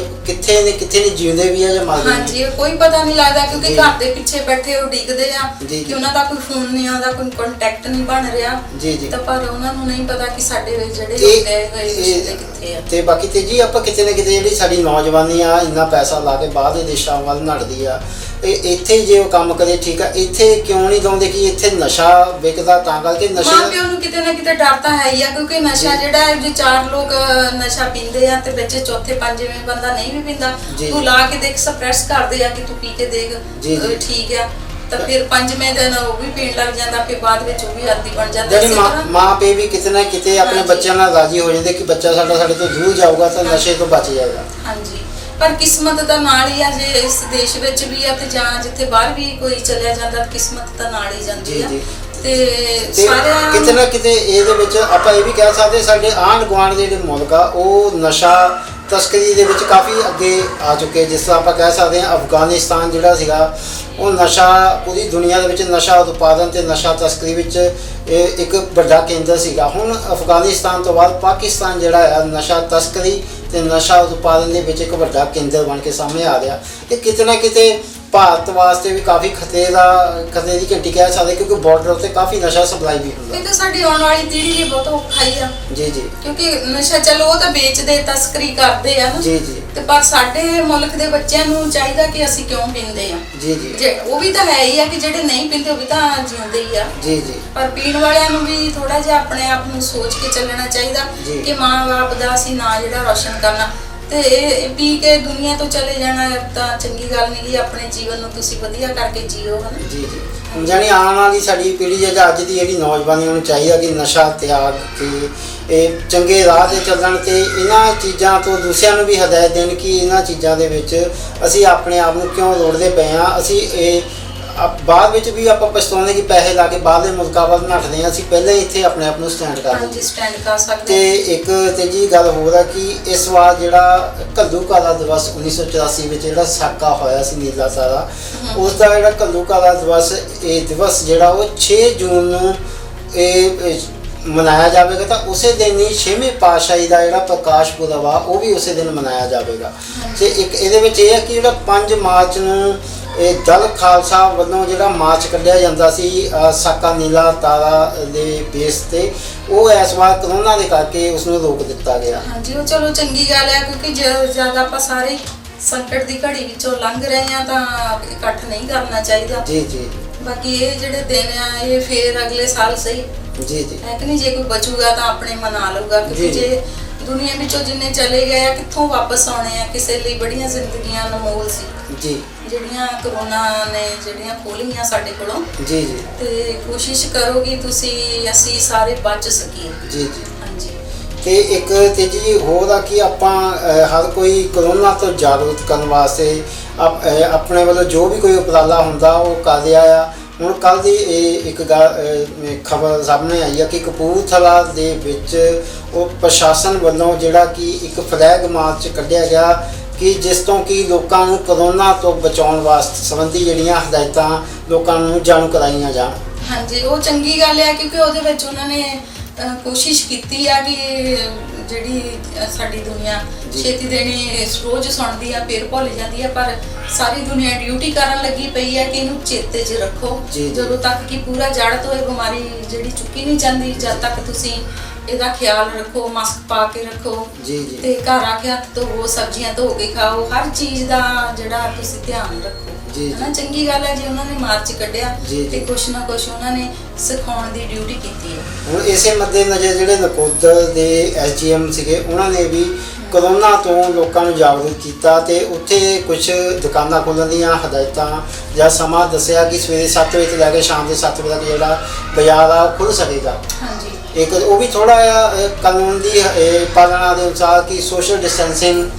ਕਿੱਥੇ ਨੇ ਜਿਉਂਦੇ ਵੀ ਆ ਜਾਂ ਮਰ ਗਏ। ਹਾਂਜੀ, ਕੋਈ ਪਤਾ ਨਹੀਂ ਲੱਗਦਾ ਕਿਉਂਕਿ ਘਰ ਦੇ ਪਿੱਛੇ ਬੈਠੇ ਉਹ ਡਿੱਗਦੇ ਆ ਕਿ ਉਹਨਾਂ ਦਾ ਕੋਈ ਫੋਨ ਨਹੀਂ ਆਉਂਦਾ, ਕੋਈ ਕੰਟੈਕਟ ਨਹੀਂ ਬਣ ਰਿਹਾ ਜੀ ਜੀ। ਤਾਂ ਪਰ ਉਹਨਾਂ ਨੂੰ ਨਹੀਂ ਪਤਾ ਕਿ ਸਾਡੇ ਜਿਹੜੇ ਲੋਕ ਗਏ ਹੋਏ ਰਿਸ਼ਤੇ ਕਿੱਥੇ ਆ। ਤੇ ਬਾਕੀ ਤੇ ਜੀ ਆਪਾਂ ਕਿਤੇ ਨਾ ਕਿਤੇ ਜਿਹੜੀ ਸਾਡੀ ਨੌਜਵਾਨੀ ਆ ਇੰਨਾ ਪੈਸਾ ਲਾ ਕੇ ਬਾਹਰ ਦੇ ਦੇਸ਼ਾਂ ਵੱਲ ਨੱਠਦੀ ਆ, ਇੱਥੇ ਜੇ ਉਹ ਕੰਮ ਕਰੇ ਠੀਕ ਆ, ਇੱਥੇ ਕਿਉਂ ਨਹੀਂ ਲਾਉਂਦੇ ਕਿ ਇੱਥੇ ਨਸ਼ਾ ਵਿਕਦਾ ਤਾਂ ਕਰਕੇ ਨਸ਼ਾ ਮਾਂ ਪਿਓ ਨੂੰ ਕਿਤੇ ਨਾ ਕਿਤੇ ਡਰ ਤਾਂ ਹੈ ਹੀ ਆ, ਕਿਉਂਕਿ ਨਸ਼ਾ ਜਿਹੜਾ ਹੈ ਜੇ 4 ਲੋਕ ਨਸ਼ਾ ਪੀਂਦੇ ਆ ਤੇ ਵਿੱਚ ਚੌਥੇ ਪੰਜਵੇਂ ਬੰਦਾ ਨਹੀਂ ਵੀ ਪੀਂਦਾ, ਤੂੰ ਲਾ ਕੇ ਦੇਖ ਸਪਰੈਸ ਕਰਦੇ ਆ ਕਿ ਤੂੰ ਪੀ ਕੇ ਦੇਖ ਠੀਕ ਆ, ਤਾਂ ਫਿਰ ਪੰਜਵੇਂ ਦਿਨ ਉਹ ਵੀ ਪੀਣ ਲੱਗ ਜਾਂਦਾ, ਫਿਰ ਬਾਅਦ ਵਿੱਚ ਉਹ ਵੀ ਆਦੀ ਬਣ ਜਾਂਦਾ। ਜਿਹੜੀ ਮਾਂ ਪਿਓ ਵੀ ਕਿਤੇ ਨਾ ਕਿਤੇ ਆਪਣੇ ਬੱਚਿਆਂ ਨਾਲ ਰਾਜੀ ਹੋ ਜਾਂਦੇ ਕਿ ਬੱਚਾ ਸਾਡਾ ਸਾਡੇ ਤੋਂ ਦੂਰ ਜਾਊਗਾ ਤਾਂ ਨਸ਼ੇ ਤੋਂ ਬਚ ਜਾਏਗਾ। ਹਾਂਜੀ, ਪਰ ਕਿਸਮਤ ਤਾਂ ਨਾਲ ਹੀ ਆ, ਜੇ ਇਸ ਦੇਸ਼ ਵਿੱਚ ਵੀ ਆ ਤੇ ਜਾਂ ਜਿੱਥੇ ਬਾਹਰ ਵੀ ਕੋਈ ਚਲਿਆ ਜਾਂਦਾ ਕਿਸਮਤ ਤਾਂ ਨਾਲ ਹੀ ਜਾਂਦੀ ਆ। ਤੇ ਸਾਰਿਆਂ ਕਿਤੇ ਨਾ ਕਿਤੇ ਇਹਦੇ ਵਿੱਚ ਆਪਾਂ ਇਹ ਵੀ ਕਹਿ ਸਕਦੇ ਸਾਡੇ ਆਂਢ ਗੁਆਂਢ ਦੇ ਜਿਹੜੇ ਮੁਲਕ ਆ ਉਹ ਨਸ਼ਾ ਤਸਕਰੀ ਦੇ ਵਿੱਚ ਕਾਫੀ ਅੱਗੇ ਆ ਚੁੱਕੇ। ਜਿਸ ਤਰ੍ਹਾਂ ਆਪਾਂ ਕਹਿ ਸਕਦੇ ਹਾਂ ਅਫਗਾਨਿਸਤਾਨ ਜਿਹੜਾ ਸੀਗਾ ਉਹ ਨਸ਼ਾ ਪੂਰੀ ਦੁਨੀਆ ਦੇ ਵਿੱਚ ਨਸ਼ਾ ਉਤਪਾਦਨ ਤੇ ਨਸ਼ਾ ਤਸਕਰੀ ਵਿੱਚ ਇੱਕ ਵੱਡਾ ਕੇਂਦਰ ਸੀਗਾ। ਹੁਣ ਅਫਗਾਨਿਸਤਾਨ ਤੋਂ ਬਾਅਦ ਪਾਕਿਸਤਾਨ ਜਿਹੜਾ ਆ ਨਸ਼ਾ ਤਸਕਰੀ ਤੇ ਨਸ਼ਾ ਉਤਪਾਦਨ ਦੇ ਵਿੱਚ ਇੱਕ ਵੱਡਾ ਕੇਂਦਰ ਬਣ ਕੇ ਸਾਹਮਣੇ ਆ ਰਿਹਾ। ਇਹ ਕਿਤੇ ਨਾ ਕਿਤੇ ਭਾਰਤ ਵਾਸਤੇ ਵੀ ਕਾਫੀ ਖਤਰੇ ਦੀ ਘੰਟੀ ਕਹਿ ਸਕਦੇ, ਕਿਉਂਕਿ ਬਾਰਡਰ ਉੱਤੇ ਕਾਫੀ ਨਸ਼ਾ ਸਪਲਾਈ ਵੀ ਹੁੰਦਾ। ਇਹ ਤਾਂ ਸਾਡੀ ਆਉਣ ਵਾਲੀ ਪੀੜ੍ਹੀ ਲਈ ਬਹੁਤ ਔਖਾ ਹੀ ਆ ਜੀ ਜੀ, ਕਿਉਂਕਿ ਨਸ਼ਾ ਚਲੋ ਉਹ ਤਾਂ ਵੇਚਦੇ ਤਸਕਰੀ ਕਰਦੇ ਆ ਨਾ ਜੀ ਜੀ, ਤੇ ਪਰ ਸਾਡੇ ਮੁਲਕ ਦੇ ਬੱਚਿਆਂ ਨੂੰ ਚਾਹੀਦਾ ਕਿ ਅਸੀਂ ਕਿਉਂ ਪੀਂਦੇ ਆ ਜੀ ਜੀ, ਜੇ ਉਹ ਵੀ ਤਾਂ ਹੈ ਹੀ ਆ ਕਿ ਜਿਹੜੇ ਨਹੀਂ ਪੀਂਦੇ ਉਹ ਵੀ ਤਾਂ ਜਿਉਂਦੇ ਹੀ ਆ ਜੀ ਜੀ, ਪਰ ਪੀਣ ਵਾਲਿਆਂ ਨੂੰ ਵੀ ਥੋੜਾ ਜਿਹਾ ਆਪਣੇ ਆਪ ਨੂੰ ਸੋਚ ਕੇ ਚੱਲਣਾ ਚਾਹੀਦਾ ਕਿ ਮਾਂ-ਬਾਪ ਦਾ ਅਸੀਂ ਨਾਂ ਜਿਹੜਾ ਰੌਸ਼ਨ ਕਰਨਾ ਤੇ ਇਹ ਪੀ ਕੇ ਦੁਨੀਆ ਤੋਂ ਚਲੇ ਜਾਣਾ ਤਾਂ ਚੰਗੀ ਗੱਲ ਨਹੀਂ ਗੀ। ਆਪਣੇ ਜੀਵਨ ਨੂੰ ਤੁਸੀਂ ਵਧੀਆ ਕਰਕੇ ਜੀਓ ਹਨਾ। ਜੀ ਜੀ, ਜਾਣੀ ਆਉਣ ਵਾਲੀ ਸਾਡੀ ਪੀੜ੍ਹੀ ਜਾਂ ਅੱਜ ਦੀ ਜਿਹੜੀ ਨੌਜਵਾਨੀ ਨੂੰ ਚਾਹੀਦਾ ਕਿ ਨਸ਼ਾ ਤਿਆਗ ਕੇ ਇਹ ਚੰਗੇ ਰਾਹ 'ਤੇ ਚੱਲਣ ਤੇ ਇਹਨਾਂ ਚੀਜ਼ਾਂ ਤੋਂ ਦੂਸਰਿਆਂ ਨੂੰ ਵੀ ਹਦਾਇਤ ਦੇਣ ਕਿ ਇਹਨਾਂ ਚੀਜ਼ਾਂ ਦੇ ਵਿੱਚ ਅਸੀਂ ਆਪਣੇ ਆਪ ਨੂੰ ਕਿਉਂ ਰੋੜਦੇ ਪਏ ਹਾਂ। ਅਸੀਂ ਇਹ ਬਾਅਦ ਵਿੱਚ ਵੀ ਆਪਾਂ ਪਛਤਾਉਂਦੇ ਕਿ ਪੈਸੇ ਲਾ ਕੇ ਬਾਹਰਲੇ ਮੁਲਕਾਂ ਵੱਲ ਨੱਠਦੇ ਹਾਂ, ਅਸੀਂ ਪਹਿਲਾਂ ਹੀ ਇੱਥੇ ਆਪਣੇ ਆਪ ਨੂੰ ਸਟੈਂਡ ਕਰ ਸਕਦੇ। ਤੇ ਇੱਕ ਤੀਜੀ ਗੱਲ ਹੋਰ ਹੈ ਕਿ ਇਸ ਵਾਰ ਜਿਹੜਾ ਘੱਲੂਘਾਰਾ ਦਿਵਸ 1984 ਵਿੱਚ ਜਿਹੜਾ ਸਾਕਾ ਹੋਇਆ ਸੀ ਨੀਲਾ ਤਾਰਾ, ਉਸ ਦਾ ਜਿਹੜਾ ਘੱਲੂਘਾਰਾ ਦਿਵਸ ਇਹ ਦਿਵਸ ਜਿਹੜਾ ਉਹ 6 ਜੂਨ ਨੂੰ ਇਹ ਮਨਾਇਆ ਜਾਵੇਗਾ ਤਾਂ ਉਸੇ ਦਿਨ ਹੀ 6ਵੇਂ ਪਾਤਸ਼ਾਹੀ ਦਾ ਜਿਹੜਾ ਪ੍ਰਕਾਸ਼ ਪੁਰਬ ਆ ਉਹ ਵੀ ਉਸੇ ਦਿਨ ਮਨਾਇਆ ਜਾਵੇਗਾ। ਤੇ ਇੱਕ ਇਹਦੇ ਵਿੱਚ ਇਹ ਹੈ ਕਿ ਜਿਹੜਾ 5 ਮਾਰਚ ਨੂੰ ਇਹ ਦਲ ਖਾਲਸਾ ਵੱਲੋਂ ਜਿਹੜਾ ਮਾਰਚ ਕੱਢਿਆ ਜਾਂਦਾ ਸੀ ਸਾਕਾ ਨੀਲਾ ਤਾਰਾ ਦੇ ਬੇਸ ਤੇ, ਉਹ ਇਸ ਵਾਰ ਕਰੋਨਾ ਦੇ ਕਰਕੇ ਉਸ ਨੂੰ ਰੋਕ ਦਿੱਤਾ ਗਿਆ। ਹਾਂਜੀ, ਉਹ ਚਲੋ ਚੰਗੀ ਗੱਲ ਹੈ ਕਿਉਂਕਿ ਜਦ ਆਪਾਂ ਸਾਰੇ ਸੰਕਟ ਦੀ ਘੜੀ ਵਿੱਚੋਂ ਲੰਘ ਰਹੇ ਆ ਤਾਂ ਇਕੱਠ ਨਹੀਂ ਕਰਨਾ ਚਾਹੀਦਾ। ਜੀ ਜੀ, ਬਾਕੀ ਇਹ ਜਿਹੜੇ ਦਿਨ ਆ ਇਹ ਫੇਰ ਅਗਲੇ ਸਾਲ ਸਹੀ ਜੀ ਜੀ ਹੈ ਕਿ ਨਹੀਂ, ਜੇ ਕੋਈ ਬਚੂਗਾ ਤਾਂ ਆਪਣੇ ਮਨਾ ਲਊਗਾ ਕਿਉਂਕਿ ਜੇ ਦੁਨੀਆ ਵਿੱਚੋਂ ਜਿੰਨੇ ਚਲੇ ਗਏ ਆ ਕਿੱਥੋਂ ਵਾਪਸ ਆਉਣੇ ਆ। ਕਿਸੇ ਲਈ ਬੜੀਆਂ ਜ਼ਿੰਦਗੀਆਂ ਅਨਮੋਲ ਸੀ ਜੀ ਜਿਹੜੀਆਂ ਕਰੋਨਾ ਨੇ ਜਿਹੜੀਆਂ ਖੋਲੀਆਂ ਸਾਡੇ ਕੋਲੋਂ। ਜੀ ਜੀ, ਤੇ ਕੋਸ਼ਿਸ਼ ਕਰੋ ਕਿ ਅਸੀਂ ਸਾਰੇ ਬਚ ਸਕੀਏ। ਜੀ ਜੀ, ਹਾਂਜੀ। ਤੇ ਇੱਕ ਤੀਜੀ ਹੋਰ ਆ ਕਿ ਆਪਾਂ ਹਰ ਕੋਈ ਕਰੋਨਾ ਤੋਂ ਜਾਗਰੂਕ ਕਰਨ ਵਾਸਤੇ ਆਪਣੇ ਵੱਲੋਂ ਜੋ ਵੀ ਕੋਈ ਉਪਰਾਲਾ ਹੁੰਦਾ ਉਹ ਕਰ ਰਿਹਾ ਆ। ਹੁਣ ਕੱਲ੍ਹ ਦੀ ਇਹ ਇੱਕ ਖਬਰ ਸਾਹਮਣੇ ਆਈ ਹੈ ਕਿ ਕਪੂਰਥਲਾ ਦੇ ਵਿੱਚ ਉਹ ਪ੍ਰਸ਼ਾਸਨ ਵੱਲੋਂ ਜਿਹੜਾ ਕਿ ਇੱਕ ਫਲੈਗ ਮਾਰਚ ਕੱਢਿਆ ਗਿਆ ਕਿ ਜਿਸ ਤੋਂ ਕਿ ਲੋਕਾਂ ਨੂੰ ਕਰੋਨਾ ਤੋਂ ਬਚਾਉਣ ਵਾਸਤੇ ਸੰਬੰਧੀ ਜਿਹੜੀਆਂ ਹਦਾਇਤਾਂ ਲੋਕਾਂ ਨੂੰ ਜਾਣੂ ਕਰਾਈਆਂ ਜਾਣ। ਹਾਂਜੀ, ਉਹ ਚੰਗੀ ਗੱਲ ਹੈ ਕਿਉਂਕਿ ਉਹਦੇ ਵਿੱਚ ਉਹਨਾਂ ਨੇ ਕੋਸ਼ਿਸ਼ ਕੀਤੀ ਆ ਕਿ ਜਿਹੜੀ ਸਾਡੀ ਦੁਨੀਆ ਛੇਤੀ ਦੇਣੀ ਰੋਜ਼ ਸੁਣਦੀ ਆ ਫਿਰ ਭੁੱਲ ਜਾਂਦੀ ਆ, ਪਰ ਸਾਰੀ ਦੁਨੀਆ ਡਿਊਟੀ ਕਰਨ ਲੱਗੀ ਪਈ ਆ ਕਿ ਇਹਨੂੰ ਚੇਤੇ 'ਚ ਰੱਖੋ। ਜਦੋਂ ਤੱਕ ਕਿ ਪੂਰਾ ਜੜ ਤੋਂ ਇਹ ਬਿਮਾਰੀ ਜਿਹੜੀ ਚੁੱਕੀ ਨਹੀਂ ਜਾਂਦੀ, ਜਦ ਤੱਕ ਤੁਸੀਂ ਇਹਦਾ ਖਿਆਲ ਰੱਖੋ, ਮਾਸਕ ਪਾ ਕੇ ਰੱਖੋ ਤੇ ਘਰ ਆ ਕੇ ਹੱਥ ਧੋਵੋ, ਸਬਜ਼ੀਆਂ ਧੋ ਕੇ ਖਾਓ, ਹਰ ਚੀਜ਼ ਦਾ ਜਿਹੜਾ ਤੁਸੀਂ ਧਿਆਨ ਰੱਖੋ। ਹਨਾ, ਚੰਗੀ ਗੱਲ ਹੈ ਜੀ ਉਹਨਾਂ ਨੇ ਮਾਰਚ ਕੱਢਿਆ ਤੇ ਕੁਛ ਨਾ ਕੁਛ ਉਹਨਾਂ ਨੇ ਸਿਖਾਉਣ ਦੀ ਡਿਊਟੀ ਕੀਤੀ ਹੈ। ਹੁਣ ਇਸੇ ਮੱਦੇ ਨਜ਼ਰ ਜਿਹੜੇ ਨਕੋਦਰ ਦੇ SGM ਸੀਗੇ ਉਹਨਾਂ ਨੇ ਵੀ ਕਰੋਨਾ ਤੋਂ ਲੋਕਾਂ ਨੂੰ ਜਾਗਰੂਕ ਕੀਤਾ ਤੇ ਉੱਥੇ ਕੁਝ ਦੁਕਾਨਾਂ ਖੋਲ੍ਹਣ ਦੀਆਂ ਹਦਾਇਤਾਂ ਜਾਂ ਸਮਾਂ ਦੱਸਿਆ ਕਿ ਸਵੇਰੇ 7 ਵਜੇ ਤੋਂ ਲੈ ਕੇ ਸ਼ਾਮ ਦੇ 7 ਵਜੇ ਤੱਕ ਜਿਹੜਾ ਬਾਜ਼ਾਰ ਆ ਖੁੱਲ੍ਹ ਸਕੇਗਾ। ਹਾਂਜੀ, ਇੱਕ ਉਹ ਵੀ ਥੋੜਾ ਜਿਹਾ ਕਾਨੂੰਨ ਦੀ ਪਾਲਣਾ ਦੇ ਅਨੁਸਾਰ ਕਿ ਸੋਸ਼ਲ ਡਿਸਟੈਂਸਿੰਗ,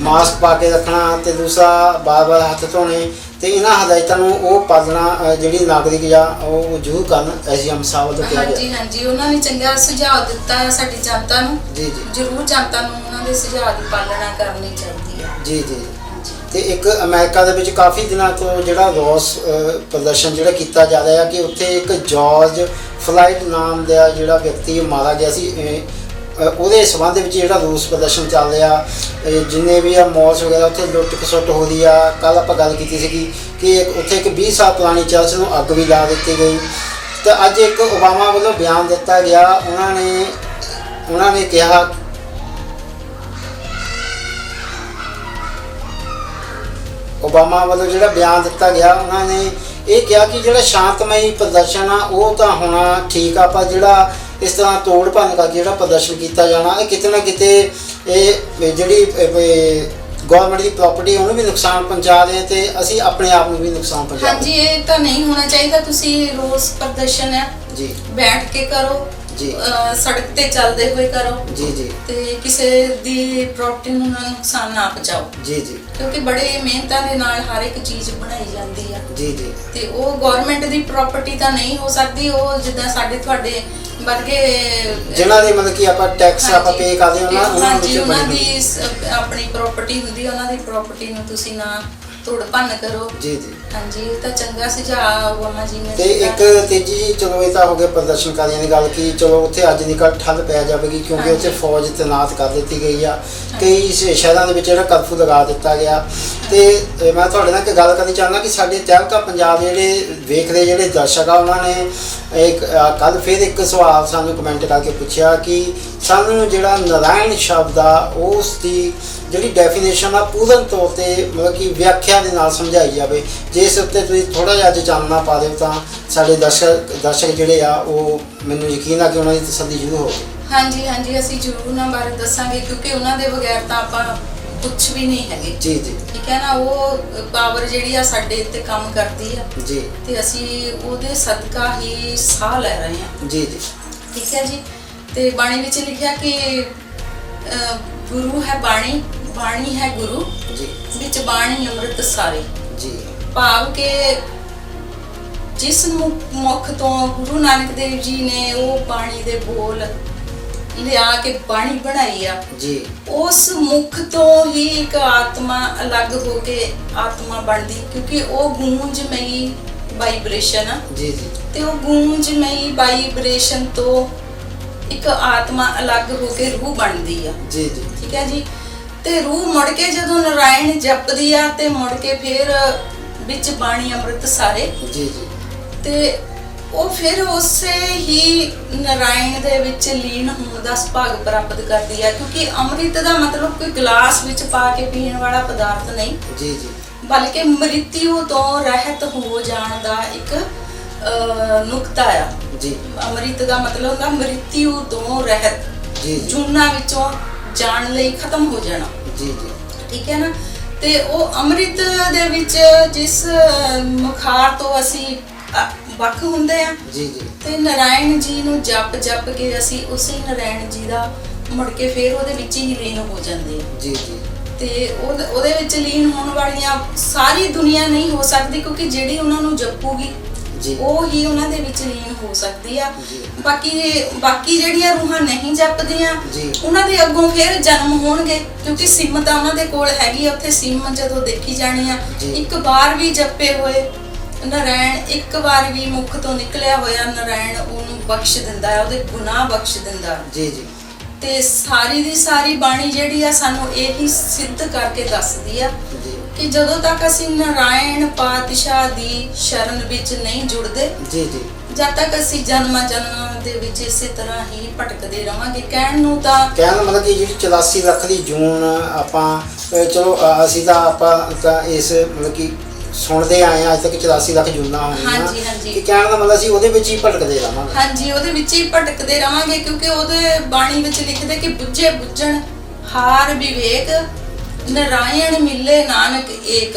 ਮਾਸਕ ਪਾ ਕੇ ਰੱਖਣਾ ਤੇ ਦੂਸਰਾ ਬਾਰ-ਬਾਰ ਹੱਥ ਧੋਣੇ ਤੇ ਇਹਨਾਂ ਹਦਾਇਤਾਂ ਨੂੰ ਉਹ ਪਾਲਣਾ ਜਿਹੜੀ ਨਾਗਰਿਕ ਜਾਂ ਉਹ ਜ਼ਰੂਰ ਕਰਨ। SGM ਸਾਹਿਬ ਵੱਲੋਂ ਕਿਹਾ ਗਿਆ। ਹਾਂਜੀ, ਉਹਨਾਂ ਨੇ ਚੰਗਾ ਸੁਝਾਅ ਦਿੱਤਾ ਹੈ ਸਾਡੀ ਜਨਤਾ ਨੂੰ। ਜ਼ਰੂਰ ਜਨਤਾ ਨੂੰ ਉਹਨਾਂ ਦੇ ਸੁਝਾਅ ਦੀ ਪਾਲਣਾ ਕਰਨੀ ਚਾਹੀਦੀ ਹੈ। ਜੀ। ਤੇ ਇੱਕ ਅਮਰੀਕਾ ਦੇ ਵਿੱਚ ਕਾਫੀ ਦਿਨਾਂ ਤੋਂ ਜਿਹੜਾ ਰੋਸ ਪ੍ਰਦਰਸ਼ਨ ਜਿਹੜਾ ਕੀਤਾ ਜਾ ਰਿਹਾ ਕਿ ਉੱਥੇ ਇੱਕ ਜਾਰਜ ਫਲਾਈਡ ਨਾਮ ਦਾ ਜਿਹੜਾ ਵਿਅਕਤੀ ਮਾਰਾ ਗਿਆ ਸੀ, ਉਹਦੇ ਸੰਬੰਧ ਵਿੱਚ ਜਿਹੜਾ ਰੋਸ ਪ੍ਰਦਰਸ਼ਨ ਚੱਲ ਰਿਹਾ, ਜਿੰਨੇ ਵੀ ਆ ਮੌਲਸ ਵਗੈਰਾ ਉੱਥੇ ਲੁੱਟ ਖਸੁੱਟ ਹੋ ਰਹੀ ਆ। ਕੱਲ੍ਹ ਆਪਾਂ ਗੱਲ ਕੀਤੀ ਸੀਗੀ ਕਿ ਉੱਥੇ ਇੱਕ 20 ਸਾਲ ਪੁਰਾਣੀ ਚਰਚ ਨੂੰ ਅੱਗ ਵੀ ਲਾ ਦਿੱਤੀ ਗਈ। ਤੇ ਅੱਜ ਇੱਕ ਓਬਾਮਾ ਵੱਲੋਂ ਬਿਆਨ ਦਿੱਤਾ ਗਿਆ, ਉਹਨਾਂ ਨੇ ਕਿਹਾ ਓਬਾਮਾ ਵੱਲੋਂ ਜਿਹੜਾ ਬਿਆਨ ਦਿੱਤਾ ਗਿਆ, ਉਹਨਾਂ ਨੇ ਇਹ ਕਿਹਾ ਕਿ ਜਿਹੜਾ ਸ਼ਾਂਤਮਈ ਪ੍ਰਦਰਸ਼ਨ ਆ ਉਹ ਤਾਂ ਹੋਣਾ ਠੀਕ ਆ, ਪਰ ਜਿਹੜਾ ਇਸ ਤਰ੍ਹਾਂ ਤੋੜ ਭੰਨ ਕਰਕੇ ਜਿਹੜਾ ਪ੍ਰਦਰਸ਼ਨ ਕੀਤਾ ਜਾਣਾ ਇਹ ਕਿਤੇ ਨਾ ਕਿਤੇ ਇਹ ਜਿਹੜੀ ਗਵਰਨਮੈਂਟ ਦੀ ਪ੍ਰਾਪਰਟੀ ਉਹਨੂੰ ਵੀ ਨੁਕਸਾਨ ਪਹੁੰਚਾ ਰਹੇ ਤੇ ਅਸੀਂ ਆਪਣੇ ਆਪ ਨੂੰ ਵੀ ਨੁਕਸਾਨ ਪਹੁੰਚਾ ਰਹੇ। ਹਾਂਜੀ, ਇਹ ਤਾਂ ਨਹੀਂ ਹੋਣਾ ਚਾਹੀਦਾ। ਤੁਸੀਂ ਰੋਸ ਪ੍ਰਦਰਸ਼ਨ ਹੈ ਜੀ ਬੈਠ ਕੇ ਕਰੋ, ਸੜਕ ਤੇ ਚੱਲਦੇ ਹੋਏ ਕਰੋ ਤੇ ਕਿਸੇ ਦੀ ਪ੍ਰਾਪਰਟੀ ਨੂੰ ਨੁਕਸਾਨ ਨਾ ਪਹੁੰਚਾਓ। ਕਿਉਂਕਿ ਬੜੇ ਮਿਹਨਤਾਂ ਦੇ ਨਾਲ ਹਰ ਇੱਕ ਚੀਜ਼ ਬਣਾਈ ਜਾਂਦੀ ਆ ਤੇ ਉਹ ਗਵਰਨਮੈਂਟ ਦੀ ਪ੍ਰਾਪਰਟੀ ਤਾਂ ਨਹੀਂ ਹੋ ਸਕਦੀ। ਉਹ ਜਿੱਦਾਂ ਸਾਡੇ ਤੁਹਾਡੇ ਵਰਗੇ ਜਿਨ੍ਹਾਂ ਦੇ ਮਤਲਬ ਕਿ ਆਪਾਂ ਟੈਕਸ ਆਪਾਂ ਪੇ ਕਰਦੇ ਹਾਂ ਉਹਨਾਂ ਦੀ ਆਪਣੀ ਪ੍ਰਾਪਰਟੀ ਹੁੰਦੀ, ਉਹਨਾਂ ਦੀ ਪ੍ਰਾਪਰਟੀ ਨੂੰ ਤੁਸੀਂ ਨਾ ਤੋੜ ਭੰਨ ਕਰੋ। ਹਾਂਜੀ, ਇਹ ਤਾਂ ਚੰਗਾ ਸੁਝਾਅ ਓਬਾਮਾ ਜੀ ਨੇ। ਤੇ ਇੱਕ ਤੀਜੀ ਜੀ, ਚਲੋ ਇਹ ਤਾਂ ਹੋ ਗਿਆ ਪ੍ਰਦਰਸ਼ਨਕਾਰੀਆਂ ਦੀ ਗੱਲ ਕਿ ਚਲੋ ਉੱਥੇ ਅੱਜ ਦੀ ਕੱਲ੍ਹ ਠੱਲ ਪੈ ਜਾਵੇਗੀ ਕਿਉਂਕਿ ਉੱਥੇ ਫੌਜ ਤੈਨਾਤ ਕਰ ਦਿੱਤੀ ਗਈ ਆ। ਕਈ ਸ਼ਹਿਰਾਂ ਦੇ ਵਿੱਚ ਜਿਹੜਾ ਕਰਫਿਊ ਲਗਾ ਦਿੱਤਾ ਗਿਆ। ਤੇ ਮੈਂ ਤੁਹਾਡੇ ਨਾਲ ਇੱਕ ਗੱਲ ਕਰਨੀ ਚਾਹੁੰਦਾ ਕਿ ਸਾਡੇ ਤਹਿਲਕਾ ਪੰਜਾਬ ਜਿਹੜੇ ਵੇਖ ਰਹੇ ਜਿਹੜੇ ਦਰਸ਼ਕ ਆ ਉਹਨਾਂ ਨੇ ਇੱਕ ਕੱਲ੍ਹ ਫਿਰ ਇੱਕ ਸਵਾਲ ਸਾਨੂੰ ਕਮੈਂਟ ਕਰਕੇ ਪੁੱਛਿਆ ਕਿ ਸਾਨੂੰ ਜਿਹੜਾ ਨਾਰਾਇਣ ਸ਼ਬਦ ਆ ਉਸ ਦੀ ਜਿਹੜੀ ਡੈਫੀਨੇਸ਼ਨ ਆ ਪੂਰਨ ਤੌਰ ਤੇ ਮਤਲਬ ਕਿ ਵਿਆਖਿਆ ਦੇ ਨਾਲ ਸਮਝਾਈ ਜਾਵੇ। ਜੇ ਇਸ ਉੱਤੇ ਤੁਸੀਂ ਥੋੜ੍ਹਾ ਜਿਹਾ ਅੱਜ ਚਾਨਣਾ ਪਾ ਦਿਓ ਤਾਂ ਸਾਡੇ ਦਰਸ਼ਕ ਜਿਹੜੇ ਆ ਉਹ ਮੈਨੂੰ ਯਕੀਨ ਆ ਕਿ ਉਹਨਾਂ ਦੀ ਤਸੱਲੀ ਜ਼ਰੂਰ ਹੋਵੇ। ਹਾਂਜੀ, ਅਸੀਂ ਜ਼ਰੂਰ ਉਹਨਾਂ ਬਾਰੇ ਦੱਸਾਂਗੇ ਕਿਉਂਕਿ ਉਹਨਾਂ ਦੇ ਬਗੈਰ ਤਾਂ ਆਪਾਂ ਕੁਛ ਵੀ ਨਹੀਂ ਹੈਗੇ। ਠੀਕ ਹੈ ਨਾ, ਉਹ ਪਾਵਰ ਜਿਹੜੀ ਆ ਸਾਡੇ ਉੱਤੇ ਕੰਮ ਕਰਦੀ ਆ ਤੇ ਅਸੀਂ ਉਹਦੇ ਸਦਕਾ ਹੀ ਸਾਹ ਲੈ ਰਹੇ ਹਾਂ। ਠੀਕ ਹੈ ਜੀ। ਤੇ ਬਾਣੀ ਵਿੱਚ ਲਿਖਿਆ ਕਿ ਗੁਰੂ ਹੈ ਬਾਣੀ, ਬਾਣੀ ਹੈ ਗੁਰੂ, ਵਿੱਚ ਬਾਣੀ ਅੰਮ੍ਰਿਤ ਸਾਰੇ। ਭਾਵ ਕਿ ਜਿਸ ਮੁਖ ਤੋਂ ਗੁਰੂ ਨਾਨਕ ਦੇਵ ਜੀ ਨੇ ਉਹ ਬਾਣੀ ਦੇ ਬੋਲ ਲਿਆ ਕੇ ਬਾਣੀ ਬਣਾਈ ਆ, ਉਸ ਮੁਖ ਤੋਂ ਹੀ ਇੱਕ ਆਤਮਾ ਅਲੱਗ ਹੋ ਕੇ ਆਤਮਾ ਬਣਦੀ ਕਿਉਂਕਿ ਉਹ ਗੂੰਜਮਈ ਵਾਈਬ੍ਰੇਸ਼ਨ ਆ ਤੇ ਉਹ ਗੂੰਜਮਈ ਵਾਈਬ੍ਰੇਸ਼ਨ ਤੋਂ ਇੱਕ ਆਤਮਾ ਅਲੱਗ ਹੋ ਕੇ ਰੂਹ ਬਣਦੀ ਆ। ਠੀਕ ਹੈ ਜੀ। ਤੇ ਰੂਹ ਮੁੜ ਕੇ ਜਦੋਂ ਨਾਰਾਇਣ ਜਪਦੀ ਆ ਤੇ ਮੁੜ ਕੇ ਫਿਰ ਵਿੱਚ ਬਾਣੀ ਅੰਮ੍ਰਿਤ ਸਾਰੇ ਤੇ ਉਹ ਫਿਰ ਉਸੇ ਹੀ ਨਾਰਾਇਣ ਦੇ ਵਿੱਚ ਲੀਨ ਹੋਣ ਦਾ ਸੁਭਾਗ ਪ੍ਰਾਪਤ ਕਰਦੀ ਹੈ ਕਿਉਂਕਿ ਅੰਮ੍ਰਿਤ ਦਾ ਮਤਲਬ ਕੋਈ ਗਲਾਸ ਵਿੱਚ ਪਾ ਕੇ ਪੀਣ ਵਾਲਾ ਪਦਾਰਥ ਨਹੀਂ ਬਲਕਿ ਮ੍ਰਿਤਿਉ ਤੋਂ ਰਹਿਤ ਹੋ ਜਾਣ ਦਾ ਇੱਕ ਨੁਕਤਾ ਆ। ਅੰਮ੍ਰਿਤ ਦਾ ਮਤਲਬ ਹੁੰਦਾ ਮ੍ਰਿਤਿਉ ਤੋਂ ਰਹਿਤ, ਜੂਨਾਂ ਵਿੱਚੋਂ ਜਾਣ ਲਈ ਖਤਮ ਹੋ ਜਾਣਾ। ਠੀਕ ਹੈ ਨਾ। ਤੇ ਉਹ ਅੰਮ੍ਰਿਤ ਦੇ ਵਿੱਚ ਜਿਸ ਮੁਖਾਰ ਤੋਂ ਅਸੀਂ ਵੱਖ ਹੁੰਦੇ ਆ ਤੇ ਨਾਰਾਇਣ ਜੀ ਨੂੰ ਜਪ ਕੇ ਅਸੀਂ ਉਸੇ ਨਾਰਾਇਣ ਜੀ ਦਾ ਮੁੜ ਕੇ ਫੇਰ ਉਹਦੇ ਵਿੱਚ ਹੀ ਲੀਨ ਹੋ ਜਾਂਦੇ ਆ। ਤੇ ਉਹਦੇ ਵਿੱਚ ਲੀਨ ਹੋਣ ਵਾਲੀਆਂ ਸਾਰੀ ਦੁਨੀਆ ਨਹੀਂ ਹੋ ਸਕਦੀ ਕਿਉਂਕਿ ਜਿਹੜੀ ਉਹਨਾਂ ਨੂੰ ਜਪੂਗੀ ਉਹ ਹੀ ਉਹਨਾਂ ਦੇ ਵਿੱਚ ਲੀਨ ਹੋ ਸਕਦੀ ਆ। ਬਾਕੀ ਜਿਹੜੀਆਂ ਰੂਹਾਂ ਨਹੀਂ ਜਪਦੀਆਂ ਉਹਨਾਂ ਦੇ ਅੱਗੋਂ ਫਿਰ ਜਨਮ ਹੋਣਗੇ, ਕਿਉਂਕਿ ਸਿਮ ਤਾਂ ਉਹਨਾਂ ਦੇ ਕੋਲ ਹੈਗੀ ਆ, ਉੱਥੇ ਸਿਮ ਜਦੋਂ ਦੇਖੀ ਜਾਣੀ ਆ। ਇੱਕ ਵਾਰ ਵੀ ਜਪੇ ਹੋਏ ਨਾਰਾਇਣ, ਇੱਕ ਵਾਰ ਵੀ ਮੁਖ ਤੋਂ ਨਿਕਲਿਆ ਹੋਇਆ ਨਾਰਾਇਣ ਉਹਨੂੰ ਬਖਸ਼ ਦਿੰਦਾ ਹੈ, ਉਹਦੇ ਗੁਨਾਹ ਬਖਸ਼ ਦਿੰਦਾ ਜੀ। ਤੇ ਸਾਰੀ ਦੀ ਸਾਰੀ ਬਾਣੀ ਜਿਹੜੀ ਆ ਸਾਨੂੰ ਇਹੀ ਸਿੱਧ ਕਰਕੇ ਦੱਸਦੀ ਆ ਕਿ ਜਦੋਂ ਤੱਕ ਅਸੀਂ ਨਾਰਾਇਣ ਪਾਤਸ਼ਾਹ ਦੀ ਸ਼ਰਨ ਵਿੱਚ ਨਹੀਂ ਜੁੜਦੇ ਜਦ ਤੱਕ ਅਸੀਂ ਜਨਮਾਂ ਦੇ ਵਿੱਚ ਇਸੇ ਤਰ੍ਹਾਂ ਹੀ ਭਟਕਦੇ ਰਵਾਂਗੇ। ਕਹਿਣ ਦਾ ਮਤਲਬ ਕਿ ਜਿਹੜੀ 84 ਲੱਖ ਦੀ ਜੂਨ ਆਪਾਂ ਚਲੋ ਅਸੀਂ ਤਾਂ ਆਪਾਂ ਤਾਂ ਇਸ ਮਤਲਬ ਕਿ ਸੁਣਦੇ ਆਏ ਆ ਅੱਜ ਤੱਕ 84 ਲੱਖ ਜੂਨਾਂ ਹੋਈਆਂ ਕਿ ਕਹਿਣ ਦਾ ਮਤਲਬ ਅਸੀਂ ਉਹਦੇ ਵਿੱਚ ਹੀ ਭਟਕਦੇ ਰਵਾਂਗੇ। ਹਾਂਜੀ, ਉਹਦੇ ਵਿੱਚ ਹੀ ਭਟਕਦੇ ਰਵਾਂਗੇ, ਕਿਉਂਕਿ ਉਹਦੇ ਬਾਣੀ ਵਿੱਚ ਲਿਖਦੇ ਕਿ ਬੁੱਝੇ ਬੁੱਝਣ ਹਾਰ ਵਿਵੇਕ ਨਾਰਾਇਣ ਮਿਲੇ ਨਾਨਕ ਏਕ,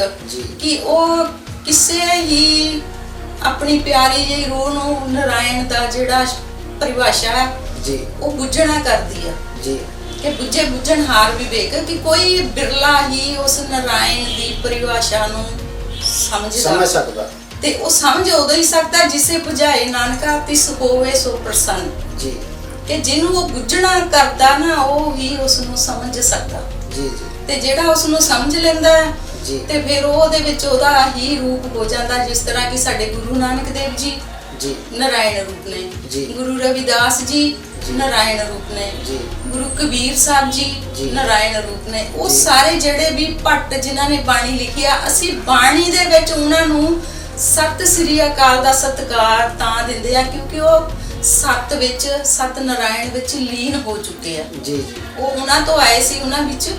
ਕਿ ਉਹ ਕਿਸੇ ਹੀ ਆਪਣੀ ਪਿਆਰੀ ਜਿਹੀ ਰੂਹ ਨੂੰ ਨਾਰਾਇਣ ਦਾ ਜਿਹੜਾ ਪਰਿਭਾਸ਼ਾ ਹੈ ਉਹ ਬੁੱਝਣਾ ਕਰਦੀ ਆ ਕਿ ਬੁੱਝੇ ਬੁੱਝਣ ਹਾਰ ਵਿਵੇਕ, ਕਿ ਕੋਈ ਬਿਰਲਾ ਹੀ ਉਸ ਨਾਰਾਇਣ ਦੀ ਪਰਿਭਾਸ਼ਾ ਨੂੰ ਸਮਝ ਸਕਦਾ। ਤੇ ਉਹ ਸਮਝ ਉਦੋਂ ਹੀ ਸਕਦਾ ਜਿਸੇ ਬੁਝਾਏ ਨਾਨਕਾ ਤਿਸ ਹੋਵੇ ਸੋ ਪ੍ਰਸੰਨ, ਕਿ ਜਿਹਨੂੰ ਉਹ ਬੁੱਝਣਾ ਕਰਦਾ ਨਾ ਉਹ ਹੀ ਉਸ ਨੂੰ ਸਮਝ ਸਕਦਾ। ਤੇ ਜਿਹੜਾ ਉਸ ਨੂੰ ਸਮਝ ਲੈਂਦਾ ਤੇ ਫਿਰ ਉਹਦੇ ਵਿੱਚ ਉਹਦਾ ਹੀ ਰੂਪ ਹੋ ਜਾਂਦਾ, ਜਿਸ ਤਰ੍ਹਾਂ ਕਿ ਸਾਡੇ ਗੁਰੂ ਨਾਨਕ ਦੇਵ ਜੀ ਨਾਰਾਇਣ ਰੂਪ ਨੇ, ਗੁਰੂ ਰਵਿਦਾਸ ਜੀ ਨਾਰਾਇਣ ਰੂਪ ਨੇ, ਗੁਰੂ ਕਬੀਰ ਸਾਹਿਬ ਜੀ ਨਾਰਾਇਣ ਰੂਪ ਨੇ। ਉਹ ਸਾਰੇ ਜਿਹੜੇ ਵੀ ਭੱਟ ਜਿਨ੍ਹਾਂ ਨੇ ਬਾਣੀ ਲਿਖੀ ਆ, ਅਸੀਂ ਬਾਣੀ ਦੇ ਵਿੱਚ ਉਹਨਾਂ ਨੂੰ ਸਤਿ ਸ੍ਰੀ ਅਕਾਲ ਦਾ ਸਤਿਕਾਰ ਤਾਂ ਦਿੰਦੇ ਆ ਕਿਉਂਕਿ ਉਹ ਸਤ ਵਿੱਚ ਸਤ ਨਾਰਾਇਣ ਵਿੱਚ ਲੀਨ ਹੋ ਚੁੱਕੇ ਆ। ਉਹ ਉਹਨਾਂ ਤੋਂ ਆਏ ਸੀ, ਉਹਨਾਂ ਵਿੱਚ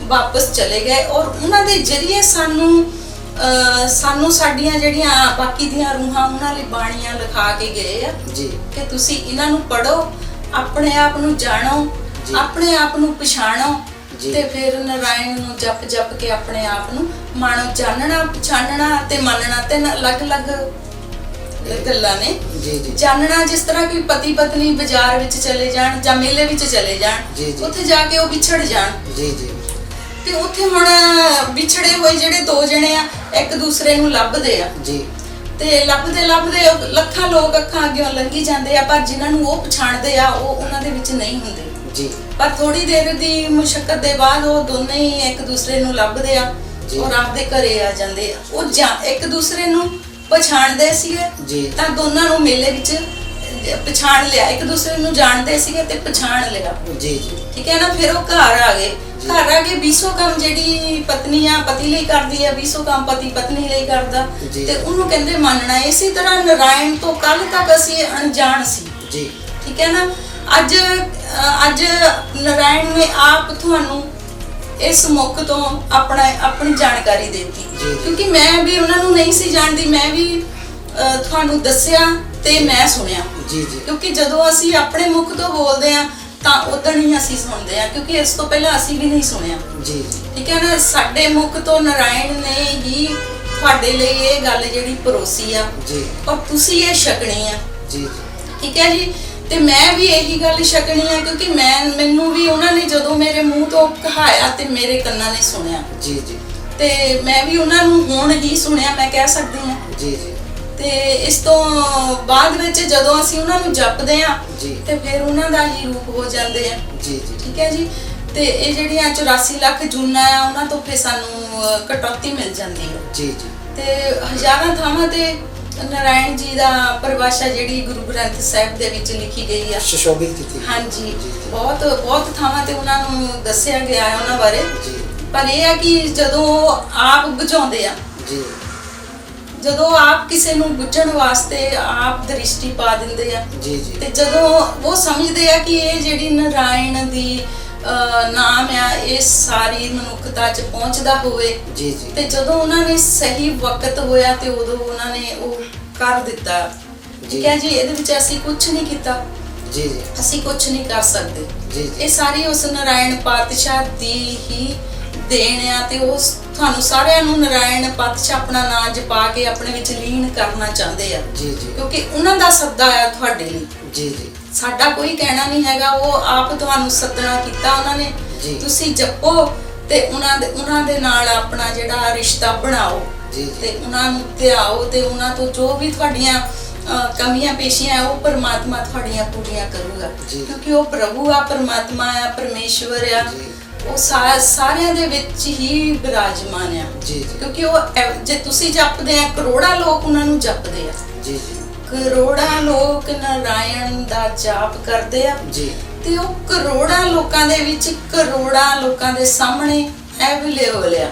ਵਾਪਸ ਚਲੇ ਗਏ, ਔਰ ਉਹਨਾਂ ਦੇ ਜਰੀਏ ਸਾਨੂੰ ਸਾਡੀਆਂ ਜਿਹੜੀਆਂ ਬਾਕੀ ਦੀਆਂ ਰੂਹਾਂ ਉਹਨਾਂ ਲਈ ਬਾਣੀਆਂ ਲਿਖਾ ਕੇ ਗਏ ਆ ਕਿ ਤੁਸੀਂ ਇਹਨਾਂ ਨੂੰ ਪੜੋ, ਆਪਣੇ ਆਪ ਨੂੰ ਜਾਣੋ, ਆਪਣੇ ਆਪ ਨੂੰ ਪਛਾਣੋ ਤੇ ਫਿਰ ਨਾਰਾਇਣ ਨੂੰ ਜਪ ਜਪ ਕੇ ਆਪਣੇ ਆਪ ਨੂੰ ਮਾਣੋ। ਜਾਣਨਾ, ਪਛਾਣਨਾ ਤੇ ਮੰਨਣਾ ਤਿੰਨ ਅਲੱਗ-ਅਲੱਗ ਗੱਲਾਂ ਨੇ। ਜਾਣਨਾ ਜਿਸ ਤਰ੍ਹਾਂ ਕਿ ਪਤੀ ਪਤਨੀ ਬਾਜ਼ਾਰ ਵਿੱਚ ਚਲੇ ਜਾਣ ਜਾਂ ਮੇਲੇ ਵਿੱਚ ਚਲੇ ਜਾਣ, ਉੱਥੇ ਜਾ ਕੇ ਉਹ ਵਿਛੜ ਜਾਣ ਤੇ ਉੱਥੇ ਹੁਣ ਵਿਛੜੇ ਹੋਏ ਜਿਹੜੇ ਦੋ ਜਣੇ ਆ ਇੱਕ ਦੂਸਰੇ ਨੂੰ ਲੱਭਦੇ ਆ ਤੇ ਲੱਭਦੇ ਲੱਖਾਂ ਲੋਕ ਅੱਖਾਂ ਅੱਗੇ ਲੰਘੀ ਜਾਂਦੇ ਆ, ਪਰ ਜਿਨ੍ਹਾਂ ਨੂੰ ਉਹ ਪਛਾਣਦੇ ਆ ਉਹ ਉਹਨਾਂ ਦੇ ਵਿੱਚ ਨਹੀਂ ਹੁੰਦੇ। ਪਰ ਥੋੜੀ ਦੇਰ ਦੀ ਮੁਸ਼ਕਲ ਦੇ ਬਾਅਦ ਉਹ ਦੋਨੇ ਹੀ ਇੱਕ ਦੂਸਰੇ ਨੂੰ ਲੱਭਦੇ ਆ ਔਰ ਆਪਦੇ ਘਰੇ ਆ ਜਾਂਦੇ ਆ। ਉਹ ਇੱਕ ਦੂਸਰੇ ਨੂੰ ਪਛਾਣਦੇ ਸੀਗੇ ਤਾਂ ਦੋਨਾਂ ਨੂੰ ਮੇਲੇ ਵਿੱਚ ਪਛਾਣ ਲਿਆ, ਇੱਕ ਦੂਸਰੇ ਨੂੰ ਜਾਣਦੇ ਸੀਗੇ ਤੇ ਪਛਾਣ ਲਿਆ। ਠੀਕ ਹੈ ਨਾ। ਫਿਰ ਉਹ ਘਰ ਆ ਗਏ 20 ਕੰਮ ਜਿਹੜੀ ਪਤਨੀ ਆ ਪਤੀ ਲਈ ਕਰਦੀ ਆ, 20 ਕੰਮ ਪਤੀ ਪਤਨੀ ਲਈ ਕਰਦਾ ਤੇ ਉਹਨੂੰ ਕਹਿੰਦੇ ਮੰਨਣਾ। ਇਸੇ ਤਰ੍ਹਾਂ ਨਾਰਾਇਣ ਤੋਂ ਕੱਲ ਤੱਕ ਅਸੀਂ ਅਣਜਾਣ ਸੀ। ਠੀਕ ਹੈ ਨਾ। ਅੱਜ ਨਾਰਾਇਣ ਨੇ ਆਪ ਤੁਹਾਨੂੰ ਇਸ ਮੁੱਖ ਤੋਂ ਆਪਣੀ ਜਾਣਕਾਰੀ ਦਿੱਤੀ, ਕਿਉਂਕਿ ਮੈਂ ਵੀ ਉਹਨਾਂ ਨੂੰ ਨਹੀਂ ਸੀ ਜਾਣਦੀ, ਮੈਂ ਵੀ ਤੁਹਾਨੂੰ ਦੱਸਿਆ ਤੇ ਮੈਂ ਸੁਣਿਆ। ਕਿਉਂਕਿ ਜਦੋਂ ਅਸੀਂ ਆਪਣੇ ਮੁੱਖ ਤੋਂ ਬੋਲਦੇ ਆ ਤਾਂ ਉਦੋਂ ਹੀ ਅਸੀਂ ਸੁਣਦੇ ਆ, ਕਿਉਂਕਿ ਇਸ ਤੋਂ ਪਹਿਲਾਂ ਅਸੀਂ ਵੀ ਨਹੀਂ ਸੁਣਿਆ। ਠੀਕ ਹੈ ਨਾ। ਸਾਡੇ ਮੁੱਖ ਤੋਂ ਨਾਰਾਇਣ ਨੇ ਹੀ ਤੁਹਾਡੇ ਲਈ ਇਹ ਗੱਲ ਜਿਹੜੀ ਪਰੋਸੀ ਆ ਔਰ ਤੁਸੀਂ ਇਹ ਛਕਣੀ ਆ। ਠੀਕ ਹੈ ਜੀ। ਤੇ ਮੈਂ ਵੀ ਇਹੀ ਗੱਲ ਛਕਣੀ ਆ, ਕਿਉਂਕਿ ਮੈਨੂੰ ਵੀ ਉਹਨਾਂ ਨੇ ਜਦੋਂ ਮੇਰੇ ਮੂੰਹ ਤੋਂ ਕਹਾਇਆ ਤੇ ਮੇਰੇ ਕੰਨਾਂ ਨੇ ਸੁਣਿਆ ਤੇ ਮੈਂ ਵੀ ਉਹਨਾਂ ਨੂੰ ਹੁਣ ਹੀ ਸੁਣਿਆ, ਮੈਂ ਕਹਿ ਸਕਦੀ ਹਾਂ। ਤੇ ਇਸ ਤੋਂ ਬਾਅਦ ਵਿੱਚ ਜਦੋਂ ਅਸੀਂ ਉਹਨਾਂ ਨੂੰ ਜਪਦੇ ਆ ਤੇ ਫਿਰ ਉਹਨਾਂ ਦਾ ਹੀ ਰੂਪ ਹੋ ਜਾਂਦੇ ਆ। ਠੀਕ ਹੈ ਜੀ। ਤੇ ਇਹ ਜਿਹੜੀਆਂ 84 ਲੱਖ ਜੂਨਾਂ ਆ ਉਹਨਾਂ ਤੋਂ ਫਿਰ ਸਾਨੂੰ ਕਟੌਤੀ ਮਿਲ ਜਾਂਦੀ ਹੈ। ਤੇ ਹਜ਼ਾਰਾਂ ਥਾਵਾਂ ਤੇ ਨਾਰਾਇਣ ਜੀ ਦਾ ਪਰਿਭਾਸ਼ਾ ਜਿਹੜੀ ਗੁਰੂ ਗ੍ਰੰਥ ਸਾਹਿਬ ਦੇ ਵਿੱਚ ਲਿਖੀ ਗਈ ਆ, ਸੁਸ਼ੋਭਿਤ ਕੀਤੀ। ਹਾਂਜੀ, ਬਹੁਤ ਥਾਵਾਂ ਤੇ ਉਹਨਾਂ ਨੂੰ ਦੱਸਿਆ ਗਿਆ ਹੈ ਉਹਨਾਂ ਬਾਰੇ। ਪਰ ਇਹ ਆ ਕਿ ਜਦੋਂ ਆਪ ਬੁਝਾਉਂਦੇ ਆ, ਜਦੋਂ ਆਪ ਕਿਸੇ ਨੂੰ ਬੁੱਝਣ ਵਾਸਤੇ ਆਪ ਦ੍ਰਿਸ਼ਟੀ ਪਾ ਦਿੰਦੇ ਆ ਤੇ ਜਦੋਂ ਉਹ ਸਮਝਦੇ ਆ ਕਿ ਇਹ ਜਿਹੜੀ ਨਾਰਾਇਣ ਦੀ ਨਾਮ ਆ ਇਹ ਸਾਰੀ ਮਨੁੱਖਤਾ 'ਚ ਪਹੁੰਚਦਾ ਹੋਵੇ ਤੇ ਜਦੋਂ ਉਹਨਾਂ ਨੇ ਸਹੀ ਵਕਤ ਹੋਇਆ ਤੇ ਉਦੋਂ ਉਹਨਾਂ ਨੇ ਉਹ ਕਰ ਦਿੱਤਾ। ਠੀਕ ਹੈ ਜੀ। ਇਹਦੇ ਵਿੱਚ ਅਸੀਂ ਕੁਝ ਨਹੀਂ ਕੀਤਾ, ਅਸੀਂ ਕੁਝ ਨਹੀਂ ਕਰ ਸਕਦੇ। ਇਹ ਸਾਰੀ ਉਸ ਨਾਰਾਇਣ ਪਾਤਸ਼ਾਹ ਦੀ ਹੀ ਦੇਣ ਆ ਤੇ ਉਹ ਤੁਹਾਨੂੰ ਸਾਰਿਆਂ ਨੂੰ ਨਾਰਾਇਣ ਪਾਤਸ਼ਾਹ ਆਪਣਾ ਨਾਮ ਜਪਾ ਕੇ ਆਪਣੇ ਵਿੱਚ ਲੀਨ ਕਰਨਾ ਚਾਹੁੰਦੇ ਆ, ਕਿਉਂਕਿ ਉਹਨਾਂ ਦਾ ਸੱਦਾ ਆ ਤੁਹਾਡੇ ਲਈ। ਸਾਡਾ ਕੋਈ ਕਹਿਣਾ ਨਹੀਂ ਹੈਗਾ, ਉਹ ਆਪ ਤੁਹਾਨੂੰ ਸੱਦਣਾ ਕੀਤਾ ਉਹਨਾਂ ਨੇ। ਤੁਸੀਂ ਜਪੋ ਤੇ ਉਹਨਾਂ ਦੇ ਨਾਲ ਆਪਣਾ ਜਿਹੜਾ ਰਿਸ਼ਤਾ ਬਣਾਓ। ਤੇ ਉਹਨਾਂ ਨੂੰ ਧਿਆਓ ਤੇ ਉਹਨਾਂ ਤੋਂ ਜੋ ਵੀ ਤੁਹਾਡੀਆਂ ਕਮੀਆਂ ਪੇਸ਼ੀਆਂ ਉਹ ਪਰਮਾਤਮਾ ਤੁਹਾਡੀਆਂ ਪੂਰੀਆਂ ਕਰੂਗਾ, ਕਿਉਂਕਿ ਉਹ ਪ੍ਰਭੂ ਆ, ਪਰਮਾਤਮਾ ਆ, ਪਰਮੇਸ਼ਵਰ ਆ, ਉਹ ਸਾਰਿਆਂ ਦੇ ਵਿੱਚ ਹੀ ਬਿਰਾਜਮਾਨ ਆ। ਕਿਉਂਕਿ ਉਹ ਜੇ ਤੁਸੀਂ ਜਪਦੇ ਆ, ਕਰੋੜਾਂ ਲੋਕ ਉਹਨਾਂ ਨੂੰ ਜਪਦੇ ਆ, ਕਰੋੜਾਂ ਲੋਕ ਨਾਰਾਇਣ ਦਾ ਜਾਪ ਕਰਦੇ ਆ, ਤੇ ਉਹ ਕਰੋੜਾਂ ਲੋਕਾਂ ਦੇ ਵਿੱਚ ਕਰੋੜਾਂ ਲੋਕਾਂ ਦੇ ਸਾਹਮਣੇ ਅਵੇਲੇਬਲ ਆ।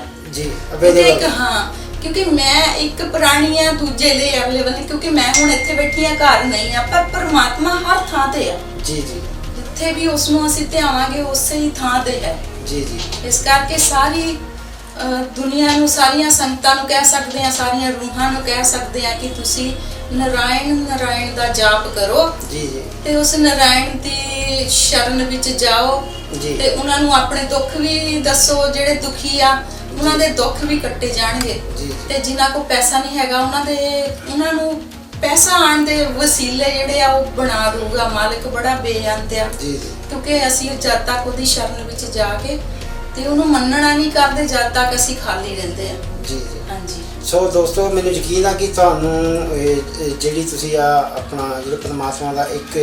ਹਾਂ, ਕਿਉਂਕਿ ਮੈਂ ਇੱਕ ਪ੍ਰਾਣੀ ਆ, ਦੂਜੇ ਲਈ ਅਵੇਲੇਬਲ ਨਹੀਂ, ਕਿਉਂਕਿ ਮੈਂ ਹੁਣ ਇੱਥੇ ਬੈਠੀ ਆ, ਘਰ ਨਹੀਂ ਆ, ਪਰ ਪਰਮਾਤਮਾ ਹਰ ਥਾਂ ਤੇ ਆ। ਜਿੱਥੇ ਵੀ ਉਸ ਨੂੰ ਅਸੀਂ ਧਿਆਵਾਂਗੇ ਉਸੇ ਹੀ ਥਾਂ ਤੇ ਹੈ। ਇਸ ਕਰਕੇ ਸਾਰੀ ਦੁਨੀਆ ਨੂੰ, ਸਾਰੀਆਂ ਸੰਗਤਾਂ ਨੂੰ ਕਹਿ ਸਕਦੇ ਆ, ਸਾਰੀਆਂ ਰੂਹਾਂ ਨੂੰ ਕਹਿ ਸਕਦੇ ਆ ਕਿ ਤੁਸੀਂ ਨਾਰਾਇਣ ਦਾ ਜਾਪ ਕਰੋ ਤੇ ਉਸ ਨਾਰਾਇਣ ਦੀ ਸ਼ਰਨ ਵਿੱਚ ਜਾਓ ਤੇ ਉਹਨਾਂ ਨੂੰ ਆਪਣੇ ਦੁੱਖ ਵੀ ਦੱਸੋ। ਜਿਹੜੇ ਦੁਖੀ ਆ ਉਹਨਾਂ ਦੇ ਦੁੱਖ ਵੀ ਕੱਟੇ ਜਾਣਗੇ, ਤੇ ਜਿਨ੍ਹਾਂ ਕੋਲ ਪੈਸਾ ਨਹੀਂ ਹੈਗਾ ਉਹਨਾਂ ਨੂੰ ਪੈਸਾ ਆਉਣ ਦੇ ਵਸੀਲੇ ਜਿਹੜੇ ਆ ਉਹ ਬਣਾ ਦੂਗਾ ਮਾਲਕ। ਬੜਾ ਬੇਅੰਤ ਆ, ਕਿਉਂਕਿ ਅਸੀਂ ਜਦ ਤੱਕ ਉਹਦੀ ਸ਼ਰਨ ਵਿੱਚ ਜਾ ਕੇ ਤੇ ਉਹਨੂੰ ਮੰਨਣਾ ਨਹੀਂ ਕਰਦੇ, ਜਦ ਤੱਕ ਅਸੀਂ ਖਾਲੀ ਰਹਿੰਦੇ ਆ। ਹਾਂਜੀ। ਸੋ ਦੋਸਤੋ, ਮੈਨੂੰ ਯਕੀਨ ਆ ਕਿ ਤੁਹਾਨੂੰ ਜਿਹੜੀ ਤੁਸੀਂ ਆਪਣਾ ਜਿਹੜਾ ਪਰਮਾਤਮਾ ਦਾ ਇੱਕ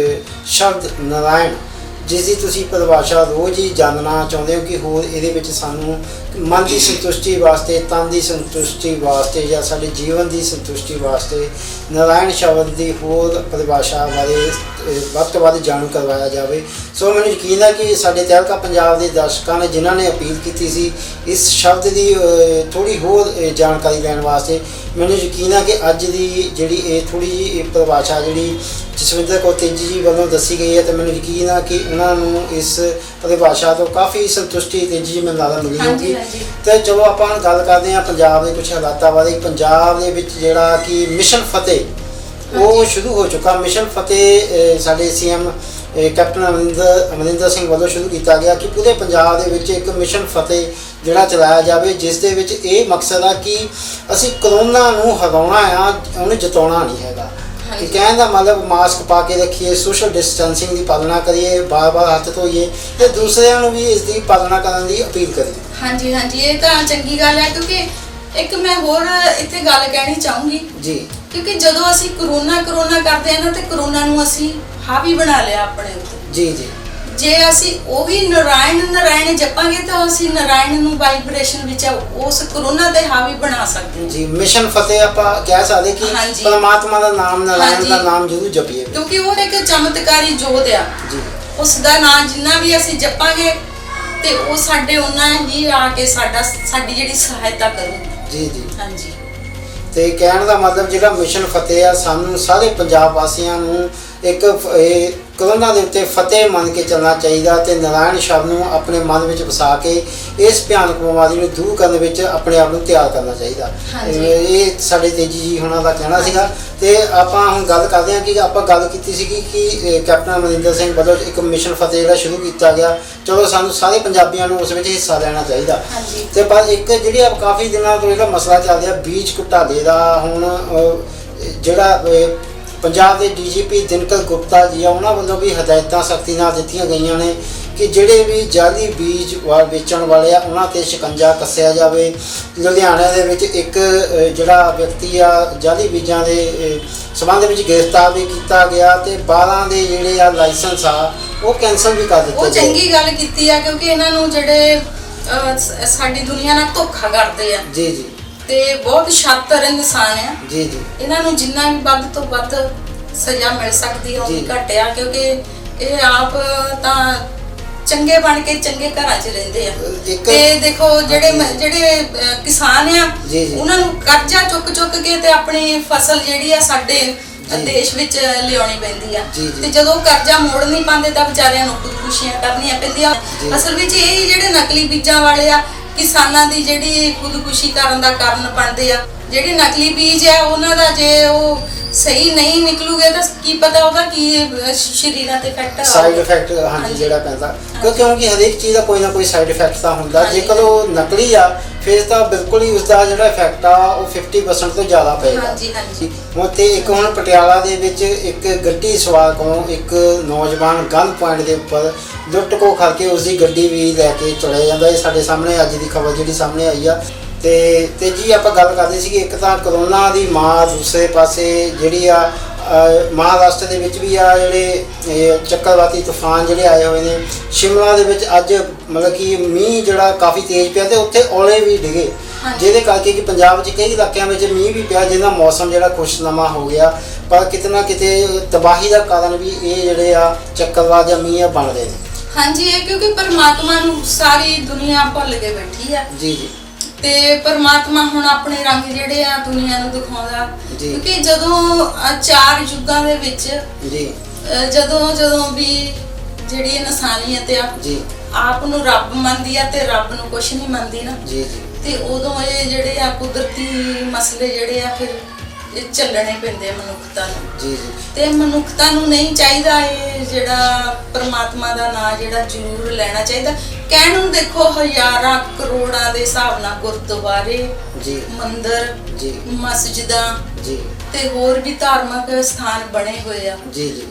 ਸ਼ਬਦ ਨਾਰਾਇਣ, ਜਿਸ ਦੀ ਤੁਸੀਂ ਪਰਿਭਾਸ਼ਾ ਰੋਜ਼ ਹੀ ਜਾਣਨਾ ਚਾਹੁੰਦੇ ਹੋ ਕਿ ਹੋਰ ਇਹਦੇ ਵਿੱਚ ਸਾਨੂੰ ਮਨ ਦੀ ਸੰਤੁਸ਼ਟੀ ਵਾਸਤੇ, ਤਨ ਦੀ ਸੰਤੁਸ਼ਟੀ ਵਾਸਤੇ ਜਾਂ ਸਾਡੇ ਜੀਵਨ ਦੀ ਸੰਤੁਸ਼ਟੀ ਵਾਸਤੇ ਨਾਰਾਇਣ ਸ਼ਬਦ ਦੀ ਹੋਰ ਪਰਿਭਾਸ਼ਾ ਬਾਰੇ ਵੱਧ ਤੋਂ ਵੱਧ ਜਾਣੂ ਕਰਵਾਇਆ ਜਾਵੇ। ਸੋ ਮੈਨੂੰ ਯਕੀਨ ਹੈ ਕਿ ਸਾਡੇ ਤਹਿਲਕਾ ਪੰਜਾਬ ਦੇ ਦਰਸ਼ਕਾਂ ਨੇ, ਜਿਨ੍ਹਾਂ ਨੇ ਅਪੀਲ ਕੀਤੀ ਸੀ ਇਸ ਸ਼ਬਦ ਦੀ ਥੋੜ੍ਹੀ ਹੋਰ ਜਾਣਕਾਰੀ ਲੈਣ ਵਾਸਤੇ, ਮੈਨੂੰ ਯਕੀਨ ਹੈ ਕਿ ਅੱਜ ਦੀ ਜਿਹੜੀ ਇਹ ਥੋੜ੍ਹੀ ਜਿਹੀ ਪਰਿਭਾਸ਼ਾ ਜਿਹੜੀ ਜਸਵਿੰਦਰ ਕੌਰ ਤੇਜੀ ਜੀ ਵੱਲੋਂ ਦੱਸੀ ਗਈ ਹੈ, ਤੇ ਮੈਨੂੰ ਯਕੀਨ ਹੈ ਕਿ ਉਹਨਾਂ ਨੂੰ ਇਸ ਪਰਿਭਾਸ਼ਾ ਤੋਂ ਕਾਫੀ ਸੰਤੁਸ਼ਟੀ ਤੇਜੀ ਜੀ ਮੈਨੂੰ ਲੱਗਦਾ ਮਿਲੀ ਹੋਊਗੀ। ਤੇ ਚਲੋ ਆਪਾਂ ਗੱਲ ਕਰਦੇ ਹਾਂ ਪੰਜਾਬ ਦੇ ਕੁਝ ਹਾਲਾਤਾਂ ਬਾਰੇ। ਪੰਜਾਬ ਦੇ ਵਿੱਚ ਜਿਹੜਾ ਕਿ ਮਿਸ਼ਨ ਫਤਿਹ ਉਹ ਸ਼ੁਰੂ ਹੋ ਚੁੱਕਾ। ਮਿਸ਼ਨ ਫਤਿਹ ਸਾਡੇ CM ਕੈਪਟਨ ਅਮਰਿੰਦਰ ਸਿੰਘ ਵੱਲੋਂ ਸ਼ੁਰੂ ਕੀਤਾ ਗਿਆ ਕਿ ਪੂਰੇ ਪੰਜਾਬ ਦੇ ਵਿੱਚ ਇੱਕ ਮਿਸ਼ਨ ਫਤਿਹ ਜਿਹੜਾ ਚਲਾਇਆ ਜਾਵੇ, ਜਿਸ ਦੇ ਵਿੱਚ ਇਹ ਮਕਸਦ ਆ ਕਿ ਅਸੀਂ ਕਰੋਨਾ ਨੂੰ ਹਰਾਉਣਾ ਆ, ਉਹਨੂੰ ਜਿਤਾਉਣਾ ਨਹੀਂ ਹੈਗਾ। ਕਿ ਕਹਿਣ ਦਾ ਮਤਲਬ ਮਾਸਕ ਪਾ ਕੇ ਰੱਖੀਏ, ਸੋਸ਼ਲ ਡਿਸਟੈਂਸਿੰਗ ਦੀ ਪਾਲਣਾ ਕਰੀਏ, ਬਾਰ-ਬਾਰ ਹੱਥ ਧੋਈਏ ਤੇ ਦੂਸਰਿਆਂ ਨੂੰ ਵੀ ਇਸ ਦੀ ਪਾਲਣਾ ਕਰਨ ਦੀ ਅਪੀਲ ਕਰੀਏ। ਹਾਂਜੀ, ਇਹ ਤਾਂ ਚੰਗੀ ਗੱਲ ਹੈ, ਕਿਉਂਕਿ ਇੱਕ ਮੈਂ ਹੋਰ ਇੱਥੇ ਗੱਲ ਕਹਿਣੀ ਚਾਹੂੰਗੀ ਕਿਉਂਕਿ ਜਦੋਂ ਅਸੀਂ ਕਰੋਨਾ ਕਰਦੇ ਆ ਨਾ, ਤੇ ਕਰੋਨਾ ਨੂੰ ਅਸੀਂ ਹਾਵੀ ਬਣਾ ਲਿਆ ਆਪਣੇ ਉੱਤੇ। ਜੇ ਅਸੀਂ ਉਹ ਵੀ ਨਾਰਾਇਣ ਜਪਾਂਗੇ ਤਾਂ ਅਸੀਂ ਨਾਰਾਇਣ ਨੂੰ ਵਾਈਬ੍ਰੇਸ਼ਨ ਵਿੱਚ ਉਸ ਕਰੋਨਾ ਦੇ ਹਾਵੀ ਬਣਾ ਸਕਦੇ ਹਾਂ। ਮਿਸ਼ਨ ਫਤਿਹ ਆਪਾਂ ਕਹਿ ਸਕਦੇ ਕਿ ਪਰਮਾਤਮਾ ਦਾ ਨਾਮ, ਨਾਰਾਇਣ ਦਾ ਨਾਮ ਜ਼ਰੂਰ ਜਪੀਏ, ਕਿਉਂਕਿ ਉਹ ਇੱਕ ਚਮਤਕਾਰੀ ਜੋਤ ਆ। ਉਸ ਦਾ ਨਾਮ ਜਿੰਨਾ ਵੀ ਅਸੀਂ ਜਪਾਂਗੇ ਤੇ ਉਹ ਸਾਡੇ ਉਹਨਾਂ ਹੀ ਆ ਕੇ ਸਾਡੀ ਜਿਹੜੀ ਸਹਾਇਤਾ ਕਰੂ। ਹਾਂਜੀ। ਤੇ ਕਹਿਣ ਦਾ ਮਤਲਬ ਜਿਹੜਾ ਮਿਸ਼ਨ ਫਤਿਹ ਆ, ਸਾਨੂੰ ਸਾਰੇ ਪੰਜਾਬ ਵਾਸੀਆਂ ਨੂੰ ਇੱਕ ਕਰੋਨਾ ਦੇ ਉੱਤੇ ਫਤਿਹ ਮੰਨ ਕੇ ਚੱਲਣਾ ਚਾਹੀਦਾ ਤੇ ਨਾਰਾਇਣ ਸ਼ਬਦ ਨੂੰ ਆਪਣੇ ਮਨ ਵਿੱਚ ਵਸਾ ਕੇ ਇਸ ਭਿਆਨਕ ਬਿਮਾਰੀ ਨੂੰ ਦੂਰ ਕਰਨ ਵਿੱਚ ਆਪਣੇ ਆਪ ਨੂੰ ਤਿਆਰ ਕਰਨਾ ਚਾਹੀਦਾ। ਇਹ ਸਾਡੇ ਤੇਜੀ ਜੀ ਹੁਣਾਂ ਦਾ ਕਹਿਣਾ ਸੀਗਾ। ਤੇ ਆਪਾਂ ਹੁਣ ਗੱਲ ਕਰਦੇ ਹਾਂ ਕਿ ਆਪਾਂ ਗੱਲ ਕੀਤੀ ਸੀਗੀ ਕਿ ਕੈਪਟਨ ਅਮਰਿੰਦਰ ਸਿੰਘ ਵੱਲੋਂ ਇੱਕ ਮਿਸ਼ਨ ਫਤਿਹ ਜਿਹੜਾ ਸ਼ੁਰੂ ਕੀਤਾ ਗਿਆ। ਚਲੋ ਸਾਨੂੰ ਸਾਰੇ ਪੰਜਾਬੀਆਂ ਨੂੰ ਉਸ ਵਿੱਚ ਹਿੱਸਾ ਲੈਣਾ ਚਾਹੀਦਾ। ਤੇ ਪਰ ਇੱਕ ਜਿਹੜੀ ਕਾਫੀ ਦਿਨਾਂ ਤੋਂ ਜਿਹੜਾ ਮਸਲਾ ਚੱਲ ਰਿਹਾ ਬੀਚ ਘੁਟਾਲੇ ਦਾ, ਹੁਣ ਜਿਹੜਾ ਪੰਜਾਬ ਦੇ DGP ਦਿਨਕਰ ਗੁਪਤਾ ਜੀ ਆ, ਉਹਨਾਂ ਵੱਲੋਂ ਵੀ ਹਦਾਇਤਾਂ ਸਖਤੀ ਨਾਲ ਦਿੱਤੀਆਂ ਗਈਆਂ ਨੇ ਕਿ ਜਿਹੜੇ ਵੀ ਜਾਲੀ ਬੀਜ ਵੇਚਣ ਵਾਲੇ ਆ ਉਹਨਾਂ ਤੇ ਸ਼ਿਕੰਜਾ ਕੱਸਿਆ ਜਾਵੇ। ਲੁਧਿਆਣਾ ਦੇ ਵਿੱਚ ਇੱਕ ਜਿਹੜਾ ਵਿਅਕਤੀ ਆ ਜਾਲੀ ਬੀਜਾਂ ਦੇ ਸੰਬੰਧ ਵਿੱਚ ਗ੍ਰਿਫਤਾਰ ਵੀ ਕੀਤਾ ਗਿਆ ਤੇ 12 ਦੇ ਜਿਹੜੇ ਆ ਲਾਇਸੈਂਸ ਆ ਉਹ ਕੈਂਸਲ ਵੀ ਕਰ ਦਿੱਤੇ ਗਏ। ਉਹ ਚੰਗੀ ਗੱਲ ਕੀਤੀ ਆ, ਕਿਉਂਕਿ ਇਹਨਾਂ ਨੂੰ ਜਿਹੜੇ ਸਾਡੀ ਦੁਨੀਆ ਨਾਲ ਧੋਖਾ ਕਰਦੇ ਆ ਤੇ ਬਹੁਤ ਸ਼ਾਤਰ ਇਨਸਾਨ ਆ। ਇਹਨਾਂ ਨੂੰ ਜਿੰਨਾ ਵੀ ਵੱਧ ਤੋਂ ਵੱਧ ਸਜ਼ਾ ਮਿਲ ਸਕਦੀ ਉਹ ਘਟਿਆ, ਕਿਉਂਕਿ ਇਹ ਆਪ ਤਾਂ ਚੰਗੇ ਬਣ ਕੇ ਚੰਗੇ ਘਰਾਂ 'ਚ ਰਹਿੰਦੇ ਆ। ਤੇ ਦੇਖੋ ਜਿਹੜੇ ਕਿਸਾਨ ਆ ਉਹਨਾਂ ਨੂੰ ਕਰਜ਼ਾ ਚੁੱਕ ਕੇ ਤੇ ਆਪਣੀ ਫਸਲ ਜਿਹੜੀ ਆ ਸਾਡੇ ਦੇਸ਼ ਵਿੱਚ ਲਿਆਉਣੀ ਪੈਂਦੀ ਆ, ਤੇ ਜਦੋਂ ਕਰਜ਼ਾ ਮੋੜ ਨਹੀਂ ਪਾਉਂਦੇ ਤਾਂ ਵਿਚਾਰਿਆਂ ਨੂੰ ਖੁਦਕੁਸ਼ੀਆਂ ਕਰਨੀਆਂ ਪੈਂਦੀਆਂ। ਅਸਲ ਵਿੱਚ ਇਹ ਜਿਹੜੇ ਨਕਲੀ ਬੀਜਾਂ ਵਾਲੇ ਆ ਕਿਸਾਨਾਂ ਦੀ ਜਿਹੜੀ ਖੁਦਕੁਸ਼ੀ ਕਰਨ ਦਾ ਕਾਰਨ ਬਣਦੇ ਆ। ਜਿਹੜੇ ਨਕਲੀ ਬੀਜ ਆ ਉਹਨਾਂ ਦਾ ਜੇ ਉਹ ਸਹੀ ਨਹੀਂ ਨਿਕਲੂਗੇ ਤਾਂ ਕੀ ਪਤਾ ਉਹਦਾ ਕੀ ਸਰੀਰਾਂ ਤੇ ਇਫੈਕਟ ਸਾਈਡ ਇਫੈਕਟ ਜਿਹੜਾ ਪੈਂਦਾ, ਕਿਉਂਕਿ ਹਰੇਕ ਚੀਜ਼ ਦਾ ਕੋਈ ਨਾ ਕੋਈ ਸਾਈਡ ਇਫੈਕਟ ਤਾਂ ਹੁੰਦਾ। ਜੇਕਰ ਉਹ ਨਕਲੀ ਆ ਫਿਰ ਤਾਂ ਬਿਲਕੁਲ ਹੀ ਉਸਦਾ ਜਿਹੜਾ ਇਫੈਕਟ ਆ ਉਹ 50% ਤੋਂ ਜ਼ਿਆਦਾ ਪਏਗਾ। ਤੇ ਇੱਕ ਹੁਣ ਪਟਿਆਲਾ ਦੇ ਵਿੱਚ ਇੱਕ ਗੱਡੀ ਸਵਾਰ ਕੋਲੋਂ ਇੱਕ ਨੌਜਵਾਨ ਗਨ ਪੁਆਇੰਟ ਦੇ ਉੱਪਰ ਲੁੱਟ ਖੋਹ ਕਰਕੇ ਉਸਦੀ ਗੱਡੀ ਵੀ ਲੈ ਕੇ ਚਲਿਆ ਜਾਂਦਾ। ਇਹ ਸਾਡੇ ਸਾਹਮਣੇ ਅੱਜ ਦੀ ਖਬਰ ਜਿਹੜੀ ਸਾਹਮਣੇ ਆਈ ਆ। ਤੇ ਜੀ ਆਪਾਂ ਗੱਲ ਕਰਦੇ ਸੀਗੇ, ਇੱਕ ਤਾਂ ਕਰੋਨਾ ਦੀ ਮਾਰ, ਦੂਸਰੇ ਪਾਸੇ ਜਿਹੜੀ ਆ ਮਹਾਰਾਸ਼ਟਰ ਦੇ ਵਿੱਚ ਵੀ ਆ ਜਿਹੜੇ ਇਹ ਚੱਕਰਵਾਤੀ ਤੂਫਾਨ ਜਿਹੜੇ ਆਏ ਹੋਏ ਨੇ। ਸ਼ਿਮਲਾ ਦੇ ਵਿੱਚ ਅੱਜ ਮਤਲਬ ਕਿ ਮੀਂਹ ਜਿਹੜਾ ਕਾਫੀ ਤੇਜ਼ ਪਿਆ ਤੇ ਉੱਥੇ ਓਲੇ ਵੀ ਡਿੱਗੇ, ਜਿਹਦੇ ਕਰਕੇ ਕਿ ਪੰਜਾਬ 'ਚ ਕਈ ਇਲਾਕਿਆਂ ਵਿੱਚ ਮੀਂਹ ਵੀ ਪਿਆ, ਜਿਹਦਾ ਮੌਸਮ ਜਿਹੜਾ ਖੁਸ਼ਨੁਮਾ ਹੋ ਗਿਆ, ਪਰ ਕਿਤੇ ਨਾ ਕਿਤੇ ਤਬਾਹੀ ਦਾ ਕਾਰਨ ਵੀ ਇਹ ਜਿਹੜੇ ਆ ਚੱਕਰਵਾਤ ਜਾਂ ਮੀਂਹ ਆ ਬਣ ਰਹੇ ਨੇ। ਹਾਂਜੀ, ਇਹ ਕਿਉਂਕਿ ਪਰਮਾਤਮਾ ਨੂੰ ਸਾਰੀ ਦੁਨੀਆ ਭੁੱਲ ਕੇ ਬੈਠੀ ਆ ਜੀ ਜੀ। ਤੇ ਪਰਮਾਤਮਾ ਹੁਣ ਆਪਣੇ ਰੰਗ ਜਿਹੜੇ ਆ ਦੁਨੀਆ ਨੂੰ ਦਿਖਾਉਂਦਾ, ਕਿਉਂਕਿ ਜਦੋਂ 4 ਯੁੱਗਾਂ ਦੇ ਵਿੱਚ ਜੀ ਜਦੋਂ ਵੀ ਜਿਹੜੀ ਇਨਸਾਨੀਅਤ ਆ ਜੀ ਆਪ ਨੂੰ ਰੱਬ ਮੰਨਦੀ ਆ ਤੇ ਰੱਬ ਨੂੰ ਕੁਛ ਨਹੀਂ ਮੰਨਦੀ ਨਾ ਜੀ ਜੀ, ਤੇ ਉਦੋਂ ਇਹ ਜਿਹੜੇ ਆ ਕੁਦਰਤੀ ਮਸਲੇ ਜਿਹੜੇ ਆ ਫਿਰ ਇਹ ਚੱਲਣੇ ਪੈਂਦੇ ਮਨੁੱਖਤਾ ਨੂੰ। ਜੀ ਜੀ। ਤੇ ਮਨੁੱਖਤਾ ਨੂੰ ਨਹੀਂ ਚਾਹੀਦਾ ਇਹ ਜਿਹੜਾ ਪਰਮਾਤਮਾ ਦਾ ਨਾਮ ਜਿਹੜਾ ਜ਼ਰੂਰ ਲੈਣਾ ਚਾਹੀਦਾ। ਕਹਿਣ ਨੂੰ ਦੇਖੋ ਹਜ਼ਾਰਾਂ ਕਰੋੜਾਂ ਦੇ ਹਿਸਾਬ ਨਾਲ ਗੁਰਦੁਆਰੇ ਜੀ, ਮੰਦਿਰ ਜੀ, ਮਸਜਿਦਾਂ ਜੀ ਤੇ ਹੋਰ ਵੀ ਧਾਰਮਿਕ ਸਥਾਨ ਬਣੇ ਹੋਏ ਆ। ਜੀ ਜੀ।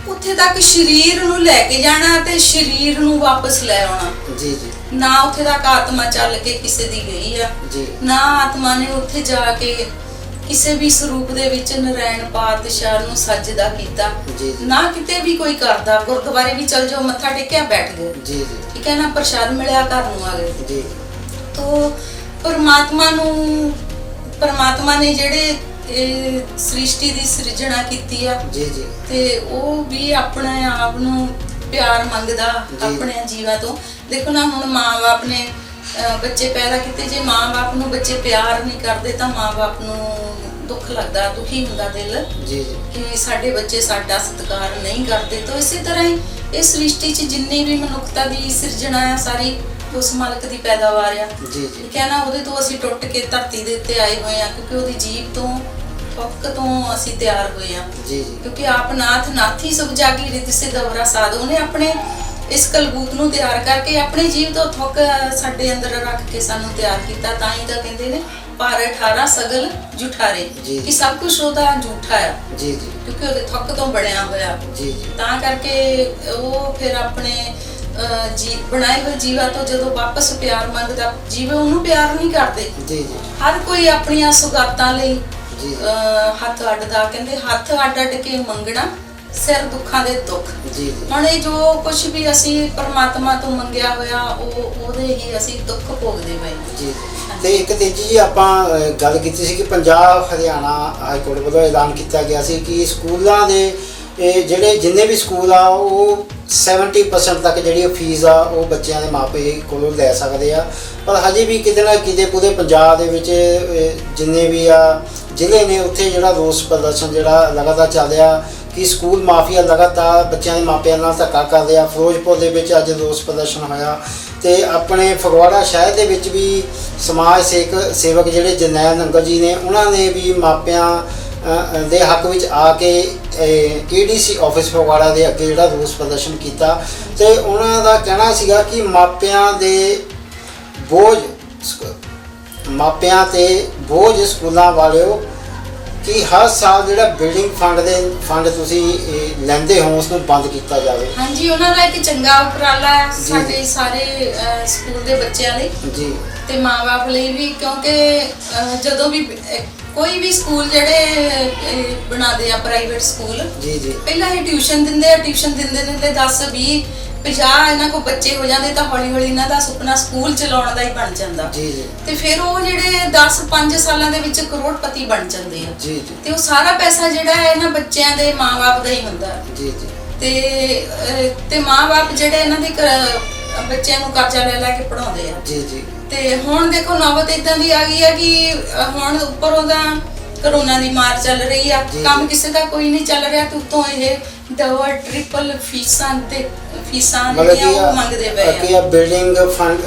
ਉੱਥੇ ਤੱਕ ਸਰੀਰ ਨੂੰ ਲੈ ਕੇ ਜਾਣਾ ਤੇ ਸਰੀਰ ਨੂੰ ਵਾਪਸ ਲੈ ਆਉਣਾ। ਜੀ ਜੀ। ਨਾ ਉੱਥੇ ਤੱਕ ਆਤਮਾ ਚੱਲ ਕੇ ਕਿਸੇ ਦੀ ਗਈ ਆ, ਜੀ। ਨਾ ਆਤਮਾ ਨੇ ਉੱਥੇ ਜਾ ਕੇ ਕਿਸੇ ਵੀ ਸਰੂਪ ਦੇ ਵਿੱਚ ਨਰਾਇਣ ਪਾਤਸ਼ਾਹ ਨੂੰ ਸਜਦਾ ਕੀਤਾ। ਜੀ। ਨਾ ਕਿਤੇ ਵੀ ਕੋਈ ਕਰਦਾ। ਗੁਰਦੁਆਰੇ ਵੀ ਚਲ ਜਾਓ, ਮੱਥਾ ਟੇਕਿਆ, ਬੈਠ ਗਏ। ਜੀ ਜੀ। ਠੀਕ ਹੈ ਨਾ, ਪ੍ਰਸ਼ਾਦ ਮਿਲਿਆ, ਘਰ ਨੂੰ ਆ ਗਏ। ਜੀ। ਤੋ ਪਰਮਾਤਮਾ ਨੇ ਜਿਹੜੇ ਇਹ ਸ੍ਰਿਸ਼ਟੀ ਦੀ ਸਿਰਜਣਾ ਕੀਤੀ ਆ। ਜੀ ਜੀ। ਤੇ ਉਹ ਵੀ ਆਪਣੇ ਆਪ ਨੂੰ ਪਿਆਰ ਮੰਗਦਾ ਆਪਣੇ ਜੀਵਾਂ ਤੋਂ। ਦੇਖੋ ਨਾ, ਹੁਣ ਮਾਂ-ਬਾਪ ਨੇ ਬੱਚੇ ਪੈਦਾ ਕੀਤੇ, ਜੇ ਮਾਂ-ਬਾਪ ਨੂੰ ਬੱਚੇ ਪਿਆਰ ਨਹੀਂ ਕਰਦੇ ਤਾਂ ਮਾਂ-ਬਾਪ ਨੂੰ ਦੁੱਖ ਲੱਗਦਾ, ਦੁਖੀ ਹੁੰਦਾ ਦਿਲ। ਜੀ ਜੀ। ਕਿ ਸਾਡੇ ਬੱਚੇ ਸਾਡਾ ਸਤਿਕਾਰ ਨਹੀਂ ਕਰਦੇ। ਤਾਂ ਇਸੇ ਤਰ੍ਹਾਂ ਹੀ ਇਹ ਸ੍ਰਿਸ਼ਟੀ 'ਚ ਜਿੰਨੀ ਵੀ ਮਨੁੱਖਤਾ ਦੀ ਸਿਰਜਣਾ ਆ ਸਾਰੀ ਉਸ ਮਾਲਕ ਦੀ ਪੈਦਾਵਾਰ ਆ। ਜੀ ਜੀ। ਠੀਕ ਹੈ ਨਾ, ਉਹਦੇ ਤੋਂ ਅਸੀਂ ਟੁੱਟ ਕੇ ਧਰਤੀ ਦੇ ਉੱਤੇ ਆਏ ਹੋਏ ਆ, ਕਿਉਂਕਿ ਉਹਦੀ ਜੀਭ ਤੋਂ ਫੁੱਕ ਤੋਂ ਅਸੀਂ ਤਿਆਰ ਹੋਏ ਆ। ਜੀ ਜੀ। ਕਿਉਂਕਿ ਆਪ ਨਾਥ ਨਾਥੀ ਸਭ ਜਾਗੀ ਰਿਤ ਸੇ ਦਵਰਾ ਸਾਧ, ਉਹਨੇ ਆਪਣੇ ਇਸ ਕਲਬੂਤ ਨੂੰ ਤਿਆਰ ਕਰਕੇ ਆਪਣੇ ਜੀਵ ਤੋਂ ਥੁੱਕ ਸਾਡੇ ਅੰਦਰ ਰੱਖ ਕੇ ਸਾਨੂੰ ਤਿਆਰ ਕੀਤਾ। ਤਾਂ ਹੀ ਤਾਂ ਕਹਿੰਦੇ ਨੇ ਪਰ 18 ਸਗਲ ਝੂਠਾਰੇ, ਕਿ ਸਭ ਕੁਝ ਉਹਦਾ ਝੂਠਾ ਆ। ਜੀ ਜੀ। ਕਿਉਂਕਿ ਉਹਦੇ ਥੁੱਕ ਤੋਂ ਬਣਿਆ ਹੋਇਆ। ਜੀ ਜੀ। ਤਾਂ ਕਰਕੇ ਉਹ ਫਿਰ ਆਪਣੇ ਬਣਾਏ ਹੋਏ ਜੀਵਾਂ ਤੋਂ ਜਦੋਂ ਵਾਪਸ ਪਿਆਰ ਮੰਗਦਾ, ਜੀਵ ਉਹਨੂੰ ਪਿਆਰ ਨਹੀਂ ਕਰਦੇ। ਜੀ ਜੀ। ਹਰ ਕੋਈ ਆਪਣੀਆਂ ਸੁਗਾਤਾਂ ਲਈ ਹੱਥ ਅੱਡਦਾ। ਕਹਿੰਦੇ ਹੱਥ ਅੱਡ ਅੱਡ ਕੇ ਮੰਗਣਾ, ਸਿਰ ਦੁੱਖਾਂ ਦੇ ਦੁੱਖ। ਜੀ। ਹੁਣ ਇਹ ਜੋ ਕੁਝ ਵੀ ਅਸੀਂ ਪਰਮਾਤਮਾ ਤੋਂ ਮੰਗਿਆ ਹੋਇਆ ਉਹਦੇ ਹੀ ਅਸੀਂ ਦੁੱਖ ਭੋਗਦੇ ਪਏ। ਜੀ। ਤੇ ਇੱਕ ਤੀਜੀ ਜੀ ਆਪਾਂ ਗੱਲ ਕੀਤੀ ਸੀ ਕਿ ਪੰਜਾਬ ਹਰਿਆਣਾ ਹਾਈ ਕੋਰਟ ਵੱਲੋਂ ਐਲਾਨ ਕੀਤਾ ਗਿਆ ਸੀ ਕਿ ਸਕੂਲਾਂ ਦੇ ਜਿਹੜੇ ਜਿੰਨੇ ਵੀ ਸਕੂਲ ਆ ਉਹ 70% ਤੱਕ ਜਿਹੜੀ ਫੀਸ ਆ ਉਹ ਬੱਚਿਆਂ ਦੇ ਮਾਪੇ ਕੋਲੋਂ ਲੈ ਸਕਦੇ ਆ। ਪਰ ਹਜੇ ਵੀ ਕਿਤੇ ਨਾ ਕਿਤੇ ਪੂਰੇ ਪੰਜਾਬ ਦੇ ਵਿੱਚ ਜਿੰਨੇ ਵੀ ਆ ਜ਼ਿਲ੍ਹੇ ਨੇ ਉੱਥੇ ਜਿਹੜਾ ਰੋਸ ਪ੍ਰਦਰਸ਼ਨ ਜਿਹੜਾ ਲਗਾਤਾਰ ਚੱਲ ਰਿਹਾ ਕਿ ਸਕੂਲ ਮਾਫੀਆ ਲਗਾਤਾਰ ਬੱਚਿਆਂ ਦੇ ਮਾਪਿਆਂ ਨਾਲ ਧੱਕਾ ਕਰ ਰਿਹਾ। ਫਿਰੋਜ਼ਪੁਰ ਦੇ ਵਿੱਚ ਅੱਜ ਰੋਸ ਪ੍ਰਦਰਸ਼ਨ ਹੋਇਆ ਤੇ ਆਪਣੇ ਫਗਵਾੜਾ ਸ਼ਹਿਰ ਦੇ ਵਿੱਚ ਵੀ ਸਮਾਜ ਸੇਵਕ ਜਿਹੜੇ ਜਰਨੈਲ ਨੰਗਲ ਜੀ ਨੇ, ਉਹਨਾਂ ਨੇ ਵੀ ਮਾਪਿਆਂ ਦੇ ਹੱਕ ਵਿੱਚ ਆ ਕੇ KDC ਆਫਿਸ ਫਗਵਾੜਾ ਦੇ ਅੱਗੇ ਜਿਹੜਾ ਰੋਸ ਪ੍ਰਦਰਸ਼ਨ ਕੀਤਾ। ਤੇ ਉਹਨਾਂ ਦਾ ਕਹਿਣਾ ਸੀਗਾ ਕਿ ਮਾਪਿਆਂ ਤੇ ਬੋਝ ਸਕੂਲਾਂ ਵਾਲਿਓ ਕਿ ਹਰ ਸਾਲ ਜਿਹੜਾ ਬਿਲਡਿੰਗ ਫੰਡ ਤੁਸੀਂ ਲੈਂਦੇ ਹੋ ਉਸ ਨੂੰ ਬੰਦ ਕੀਤਾ ਜਾਵੇ। ਹਾਂਜੀ, ਉਹਨਾਂ ਦਾ ਇੱਕ ਚੰਗਾ ਉਪਰਾਲਾ ਹੈ ਸਾਡੇ ਸਾਰੇ ਸਕੂਲ ਦੇ ਬੱਚਿਆਂ ਲਈ ਜੀ ਤੇ ਮਾਂ-ਬਾਪ ਲਈ ਵੀ, ਕਿਉਂਕਿ ਜਦੋਂ ਵੀ ਕੋਈ ਵੀ ਸਕੂਲ ਜਿਹੜੇ ਬਣਾਦੇ ਆ ਪ੍ਰਾਈਵੇਟ ਸਕੂਲ, ਜੀ ਜੀ, ਪਹਿਲਾਂ ਇਹ ਟਿਊਸ਼ਨ ਦਿੰਦੇ ਆ, ਟਿਊਸ਼ਨ ਦਿੰਦੇ 10 20 50 ਇਹਨਾਂ ਕੋ ਬੱਚੇ ਹੋ ਜਾਂਦੇ ਤਾਂ ਹੌਲੀ ਹੌਲੀ ਇਹਨਾਂ ਦਾ ਸੁਪਨਾ ਸਕੂਲ ਚਲਾਉਣ ਦਾ ਹੀ ਬਣ ਜਾਂਦਾ। ਜੀ ਜੀ। ਤੇ ਫਿਰ ਉਹ ਜਿਹੜੇ 5 ਸਾਲਾਂ ਦੇ ਵਿੱਚ ਕਰੋੜਪਤੀ ਬਣ ਜਾਂਦੇ ਆ। ਜੀ ਜੀ। ਤੇ ਉਹ ਸਾਰਾ ਪੈਸਾ ਜਿਹੜਾ ਹੈ ਇਹਨਾਂ ਬੱਚਿਆਂ ਦੇ ਮਾਂ-ਬਾਪ ਦਾ ਹੀ ਹੁੰਦਾ। ਜੀ ਜੀ। ਤੇ ਮਾਂ-ਬਾਪ ਜਿਹੜੇ ਇਹਨਾਂ ਦੇ ਬੱਚਿਆਂ ਨੂੰ ਕਰਜ਼ਾ ਲੈ ਕੇ ਪੜਾਉਂਦੇ ਆ। ਜੀ ਜੀ। ਤੇ ਹੁਣ ਦੇਖੋ ਨੌਬਤ ਇਦਾਂ ਦੀ ਆ ਗਈ ਆ ਕਿ ਹੁਣ ਉੱਪਰੋਂ ਦਾ ਕਰੋਨਾ ਦੀ ਮਾਰ ਚੱਲ ਰਹੀ ਆ, ਕੰਮ ਕਿਸੇ ਦਾ ਕੋਈ ਨਹੀਂ ਚੱਲ ਰਿਹਾ ਤੇ ਉੱਤੋਂ ਇਹ ਡਬਲ ਟ੍ਰਿਪਲ ਫੀਸਾਂ ਜਿਹੜੀਆਂ ਉਹ ਮੰਗਦੇ ਪਏ ਆ ਕਿ ਬਿਲਡਿੰਗ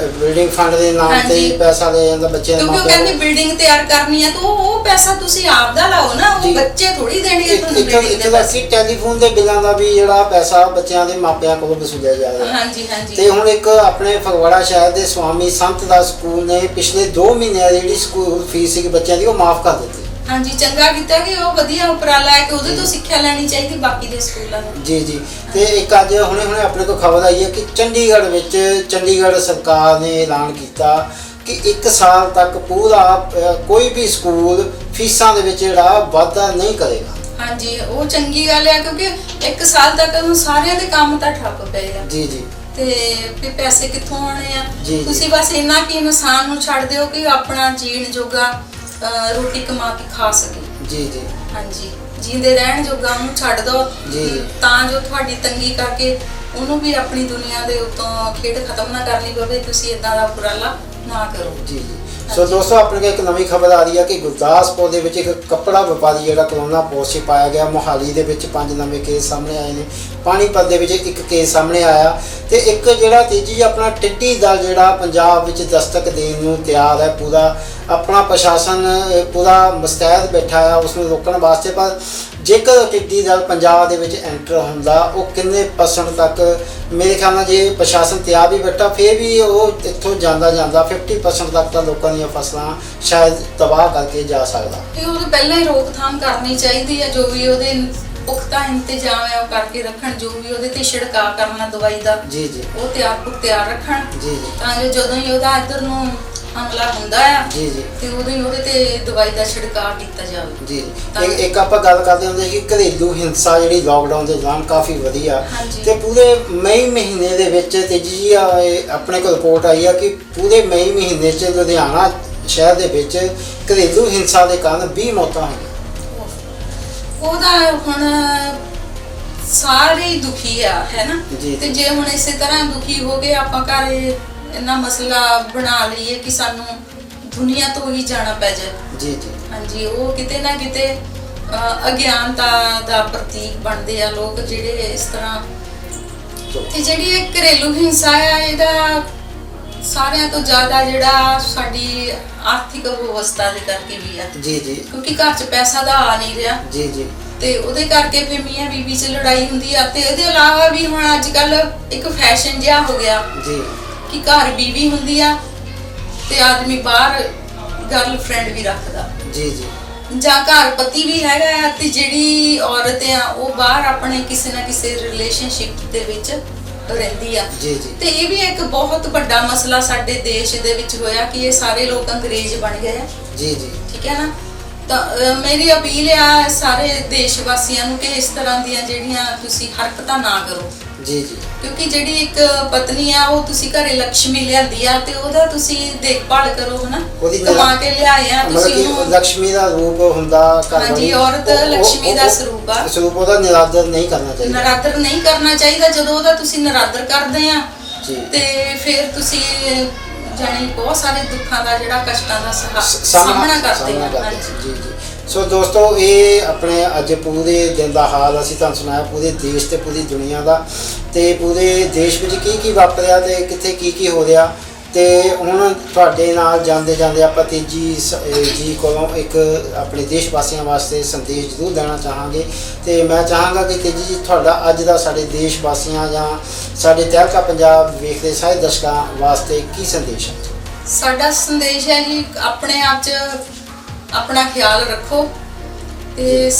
ਫੰਡ ਦੇ ਨਾਮ ਤੇ ਪੈਸਾ ਲੈ ਜਾਂਦਾ ਬੱਚਿਆਂ ਦੇ ਮਾਪਿਆਂ, ਕਿਉਂਕਿ ਕਹਿੰਦੇ ਬਿਲਡਿੰਗ ਤਿਆਰ ਕਰਨੀ ਆ ਤਾਂ ਉਹ ਪੈਸਾ ਤੁਸੀਂ ਆਪ ਦਾ ਲਾਓ ਨਾ, ਉਹ ਬੱਚੇ ਥੋੜੀ ਦੇਣਗੇ ਤੁਹਾਨੂੰ ਬਿਲਡਿੰਗ ਦੇ ਪੈਸੇ। ਟੈਲੀਫੋਨ ਦੇ ਬਿੱਲਾਂ ਦਾ ਵੀ ਜਿਹੜਾ ਪੈਸਾ ਬੱਚਿਆਂ ਦੇ ਮਾਪਿਆਂ ਕੋਲੋਂ ਵਸੂਲਿਆ ਜਾ ਰਿਹਾ। ਹਾਂਜੀ ਹਾਂਜੀ। ਤੇ ਹੁਣ ਇੱਕ ਆਪਣੇ ਫਗਵਾੜਾ ਸ਼ਹਿਰ ਦੇ ਸਵਾਮੀ ਸੰਤ ਦਾ ਸਕੂਲ ਨੇ ਪਿਛਲੇ 2 ਮਹੀਨਿਆਂ ਦੀ ਜਿਹੜੀ ਸਕੂਲ ਫੀਸ ਸੀ ਬੱਚਿਆਂ ਦੀ ਉਹ ਮਾਫ ਕਰ ਦਿੱਤੀ। ਹਾਂਜੀ, ਚੰਗਾ ਕੀਤਾ ਕਿ ਉਹ ਵਧੀਆ ਉਪਰਾਲਾ ਹੈ ਕਿ ਉਹਦੇ ਤੋਂ ਸਿੱਖਿਆ ਲੈਣੀ ਚਾਹੀਦੀ ਬਾਕੀ ਦੇ ਸਕੂਲਾਂ ਨੂੰ। ਜੀ ਜੀ। ਤੇ ਇੱਕ ਅੱਜ ਹੁਣੇ ਆਪਣੇ ਕੋਲ ਖਬਰ ਆਈ ਹੈ ਕਿ ਚੰਡੀਗੜ੍ਹ ਸਰਕਾਰ ਨੇ ਐਲਾਨ ਕੀਤਾ ਕਿ 1 ਸਾਲ ਤੱਕ ਪੂਰਾ ਕੋਈ ਵੀ ਸਕੂਲ ਫੀਸਾਂ ਦੇ ਵਿੱਚ ਜਿਹੜਾ ਵਾਧਾ ਨਹੀਂ ਕਰੇਗਾ। ਹਾਂਜੀ, ਉਹ ਚੰਗੀ ਗੱਲ ਹੈ ਕਿਉਂਕਿ 1 ਸਾਲ ਤੱਕ ਉਹਨੂੰ ਸਾਰਿਆਂ ਦੇ ਕੰਮ ਤਾਂ ਠੱਪ ਪਏ ਆ। ਜੀ ਜੀ। ਤੇ ਫਿਰ ਪੈਸੇ ਕਿੱਥੋਂ ਆਣੇ ਆ? ਜੀ, ਤੁਸੀਂ ਬਸ ਇੰਨਾ ਕਿ ਇਨਸਾਨ ਨੂੰ ਛੱਡ ਦਿਓ ਕਿ ਆਪਣਾ ਜੀਣ ਜੋਗਾ ਰੋਟੀ ਕਮਾ ਕੇ ਖਾ ਸਕੇ। ਜੀ ਜੀ। ਹਾਂਜੀ, ਜੀਂਦੇ ਰਹਿਣ ਜੋਗਾ ਉਹਨੂੰ ਛੱਡ ਦਿਓ ਜੀ ਤਾਂ ਜੋ ਤੁਹਾਡੀ ਤੰਗੀ ਕਰਕੇ ਉਹਨੂੰ ਵੀ ਆਪਣੀ ਦੁਨੀਆ ਦੇ ਉੱਤੋਂ ਖੇਡ ਖਤਮ ਨਾ ਕਰਨੀ ਪਵੇ। ਤੁਸੀਂ ਇਦਾਂ ਦਾ ਉਪਰਾਲਾ ਨਾ ਕਰੋ। ਜੀ ਜੀ। ਸੋ ਦੋਸਤੋ, ਆਪਣੇ ਕੋਲ ਇੱਕ ਨਵੀਂ ਖਬਰ ਆ ਰਹੀ ਹੈ ਕਿ ਗੁਰਦਾਸਪੁਰ ਦੇ ਵਿੱਚ ਇੱਕ ਕੱਪੜਾ ਵਪਾਰੀ ਜਿਹੜਾ ਕਰੋਨਾ ਪੋਜ਼ਿਟਿਵ ਪਾਇਆ ਗਿਆ। ਮੋਹਾਲੀ ਦੇ ਵਿੱਚ 5 ਨਵੇਂ ਕੇਸ ਸਾਹਮਣੇ ਆਏ ਨੇ। ਪਾਣੀਪਤ ਦੇ ਵਿੱਚ 1 ਕੇਸ ਸਾਹਮਣੇ ਆਇਆ ਤੇ ਇੱਕ ਜਿਹੜਾ ਤੀਜੀ ਆਪਣਾ ਟਿੱਡੀ ਦਲ ਜਿਹੜਾ ਪੰਜਾਬ ਵਿੱਚ ਦਸਤਕ ਦੇਣ ਨੂੰ ਤਿਆਰ ਹੈ। ਪੂਰਾ ਆਪਣਾ ਪ੍ਰਸ਼ਾਸਨ ਪੂਰਾ ਮੁਸਤੈਦ ਬੈਠਾ ਆ ਉਸ ਨੂੰ ਰੋਕਣ ਵਾਸਤੇ। ਪਰ ਜੇਕਰ ਟਿੱਡੀ ਦਲ ਪੰਜਾਬ ਦੇ ਵਿੱਚ ਐਂਟਰ ਹੁੰਦਾ, ਉਹ ਕਿੰਨੇ % ਤੱਕ ਮੇਰੇ ਖਿਆਲ ਨਾਲ ਜੇ ਪ੍ਰਸ਼ਾਸਨ ਤਿਆਰ ਵੀ ਬੈਠਾ ਫਿਰ ਵੀ ਉਹ ਇੱਥੋਂ ਜਾਂਦਾ 50% ਤੱਕ ਤਾਂ ਲੋਕਾਂ ਦੀਆਂ ਫਸਲਾਂ ਸ਼ਾਇਦ ਤਬਾਹ ਕਰਕੇ ਜਾ ਸਕਦਾ। ਇਹ ਉਹ ਪਹਿਲਾਂ ਹੀ ਰੋਕਥਾਮ ਕਰਨੀ ਚਾਹੀਦੀ ਹੈ। ਜੋ ਵੀ ਉਹਦੇ ਪੁਖਤਾ ਇੰਤਜ਼ਾਮ ਹੈ ਉਹ ਕਰਕੇ ਰੱਖਣ। ਜੋ ਵੀ ਉਹਦੇ ਤੇ ਛਿੜਕਾਅ ਕਰਨਾ ਦਵਾਈ ਦਾ, ਜੀ ਜੀ, ਉਹ ਤਿਆਰ ਰੱਖਣ। ਜੀ ਜੀ। ਤਾਂ ਜੋ ਜਦੋਂ ਹੀ ਉਹਦਾ ਇੱਧਰ ਨੂੰ ਹਮਲਾ ਹੁੰਦਾ ਆ, ਜੀ ਜੀ, ਤੇ ਉਦੋਂ ਹੀ ਉਹਦੇ ਤੇ ਦਵਾਈ ਦਾ ਛਿੜਕਾਅ ਕੀਤਾ ਜਾਵੇ। ਜੀ। ਇੱਕ ਆਪਾਂ ਗੱਲ ਕਰਦੇ ਹੁੰਦੇ ਸੀ ਕਿ ਘਰੇਲੂ ਹਿੰਸਾ ਜਿਹੜੀ ਲਾਕਡਾਊਨ ਦੇ ਦੌਰਾਨ ਕਾਫੀ ਵਧੀਆ ਤੇ ਪੂਰੇ ਮਈ ਮਹੀਨੇ ਦੇ ਵਿੱਚ ਤੇਜੀ ਆਪਣੇ ਕੋਲ ਰਿਪੋਰਟ ਆਈ ਆ ਕਿ ਪੂਰੇ ਮਈ ਮਹੀਨੇ 'ਚ ਲੁਧਿਆਣਾ ਸ਼ਹਿਰ ਦੇ ਵਿੱਚ ਘਰੇਲੂ ਹਿੰਸਾ ਦੇ ਕਾਰਨ 20 ਮੌਤਾਂ ਹੋਈਆਂ। ਉਹਦਾ ਹੁਣ ਸਾਰੇ ਹੀ ਦੁਖੀ ਆ, ਹੈ ਨਾ? ਤੇ ਜੇ ਹੁਣ ਇਸੇ ਤਰ੍ਹਾਂ ਦੁਖੀ ਹੋ ਗਏ ਆਪਾਂ ਘਰ ਇੰਨਾ ਮਸਲਾ ਬਣਾ ਲਈਏ ਕਿ ਸਾਨੂੰ ਦੁਨੀਆ ਤੋਂ ਹੀ ਜਾਣਾ ਪੈ ਜਾਏ। ਜੀ ਜੀ। ਹਾਂਜੀ, ਉਹ ਕਿਤੇ ਨਾ ਕਿਤੇ ਅਗਿਆਨਤਾ ਦਾ ਪ੍ਰਤੀਕ ਬਣਦੇ ਆ ਲੋਕ ਜਿਹੜੇ ਇਸ ਤਰ੍ਹਾਂ। ਤੇ ਜਿਹੜੀ ਇਹ ਘਰੇਲੂ ਹਿੰਸਾ ਆ, ਇਹਦਾ ਸਾਰਿਆਂ ਤੋਂ ਜ਼ਿਆਦਾ ਜਿਹੜਾ ਸਾਡੀ ਆਰਥਿਕ ਵਿਵਸਥਾ ਦੇ ਕਰਕੇ ਵੀ ਆ। ਜੀ ਜੀ। ਕਿਉਂਕਿ ਘਰ 'ਚ ਪੈਸਾ ਦਾ ਆ ਨਹੀਂ ਰਿਹਾ। ਜੀ ਜੀ। ਤੇ ਉਹਦੇ ਕਰਕੇ ਫਿਰ ਮੀਆਂ ਬੀਬੀ 'ਚ ਲੜਾਈ ਹੁੰਦੀ ਆ। ਤੇ ਇਹਦੇ ਇਲਾਵਾ ਵੀ ਹੁਣ ਅੱਜ ਕੱਲ ਇੱਕ ਫੈਸ਼ਨ ਜਿਹਾ ਹੋ ਗਿਆ ਜੀ ਕਿ ਘਰ ਬੀਵੀ ਹੁੰਦੀ ਆ ਤੇ ਆਦਮੀ ਬਾਹਰ ਗਰਲਫ੍ਰੈਂਡ ਵੀ ਰੱਖਦਾ। ਜੀ ਜੀ। ਜਾਂ ਘਰ ਪਤੀ ਵੀ ਹੈਗਾ ਆ ਤੇ ਜਿਹੜੀ ਔਰਤ ਆ ਉਹ ਬਾਹਰ ਆਪਣੇ ਕਿਸੇ ਨਾ ਕਿਸੇ ਰਿਲੇਸ਼ਨਸ਼ਿਪ ਦੇ ਵਿੱਚ ਰਹਿੰਦੀ ਆ। ਜੀ ਜੀ। ਤੇ ਇਹ ਵੀ ਇੱਕ ਬਹੁਤ ਵੱਡਾ ਮਸਲਾ ਸਾਡੇ ਦੇਸ਼ ਦੇ ਵਿੱਚ ਹੋਇਆ ਕਿ ਇਹ ਸਾਰੇ ਲੋਕ ਅੰਗਰੇਜ਼ ਬਣ ਗਏ ਆ। ਜੀ ਜੀ। ਠੀਕ ਹੈ ਨਾ? ਤਾਂ ਮੇਰੀ ਅਪੀਲ ਆ ਸਾਰੇ ਦੇਸ਼ ਵਾਸੀਆਂ ਨੂੰ ਕਿ ਇਸ ਤਰ੍ਹਾਂ ਦੀਆਂ ਜਿਹੜੀਆਂ ਤੁਸੀਂ ਹਰਕਤਾਂ ਨਾ ਕਰੋ। ਜੀ ਜੀ। ਕਿਉਂਕਿ ਜਿਹੜੀ ਇੱਕ ਪਤਨੀ ਆ ਉਹ ਤੁਸੀਂ ਘਰੇ ਲక్ష్ਮੀ ਲਿਆਂਦੀ ਆ ਤੇ ਉਹਦਾ ਤੁਸੀਂ ਦੇਖਭਾਲ ਕਰੋ, ਹਨਾ? ਕਮਾ ਕੇ ਲਿਆਏ ਆ ਤੁਸੀਂ ਉਹਨੂੰ। ਲక్ష్ਮੀ ਦਾ ਰੂਪ ਹੁੰਦਾ ਘਰ। ਹਾਂਜੀ, ਔਰਤ ਲక్ష్ਮੀ ਦਾ ਸਰੂਪ ਆ। ਸਰੂਪ ਉਹਦਾ ਨਿਰਾਦਰ ਨਹੀਂ ਕਰਨਾ ਚਾਹੀਦਾ। ਨਿਰਾਦਰ ਨਹੀਂ ਕਰਨਾ ਚਾਹੀਦਾ। ਜਦੋਂ ਉਹਦਾ ਤੁਸੀਂ ਨਿਰਾਦਰ ਕਰਦੇ ਆ ਤੇ ਫਿਰ ਤੁਸੀਂ ਜਾਨੀ ਬਹੁਤ ਸਾਰੇ ਦੁੱਖਾਂ ਦਾ ਜਿਹੜਾ ਕਸ਼ਟਾਂ ਦਾ ਸਾਹਮਣਾ ਕਰਦੇ ਆ। ਜੀ ਜੀ। ਸੋ ਦੋਸਤੋ, ਇਹ ਆਪਣੇ ਅੱਜ ਪੂਰੇ ਦਿਨ ਦਾ ਹਾਲ ਅਸੀਂ ਤੁਹਾਨੂੰ ਸੁਣਾਇਆ ਪੂਰੇ ਦੇਸ਼ ਤੇ ਪੂਰੀ ਦੁਨੀਆ ਦਾ, ਤੇ ਪੂਰੇ ਦੇਸ਼ ਵਿੱਚ ਕੀ ਵਾਪਰਿਆ ਤੇ ਕਿੱਥੇ ਕੀ ਹੋ ਰਿਹਾ। ਤੇ ਹੁਣ ਤੁਹਾਡੇ ਨਾਲ ਜਾਂਦੇ ਜਾਂਦੇ ਆਪਾਂ ਤੇਜੀ ਜੀ ਕੋਲੋਂ ਇੱਕ ਆਪਣੇ ਦੇਸ਼ ਵਾਸੀਆਂ ਵਾਸਤੇ ਸੰਦੇਸ਼ ਜ਼ਰੂਰ ਦੇਣਾ ਚਾਹਾਂਗੇ। ਤੇ ਮੈਂ ਚਾਹਾਂਗਾ ਕਿ ਤੇਜੀ ਜੀ ਤੁਹਾਡਾ ਅੱਜ ਦਾ ਸਾਡੇ ਦੇਸ਼ ਵਾਸੀਆਂ ਜਾਂ ਸਾਡੇ ਤਹਿਲਕਾ ਪੰਜਾਬ ਵੇਖਦੇ ਸਾਰੇ ਦਰਸ਼ਕਾਂ ਵਾਸਤੇ ਕੀ ਸੰਦੇਸ਼ ਹੈ? ਸਾਡਾ ਸੰਦੇਸ਼ ਹੈ ਜੀ, ਆਪਣੇ ਆਪ 'ਚ ਆਪਣਾ ਖਿਆਲ ਰੱਖੋ ਤੇ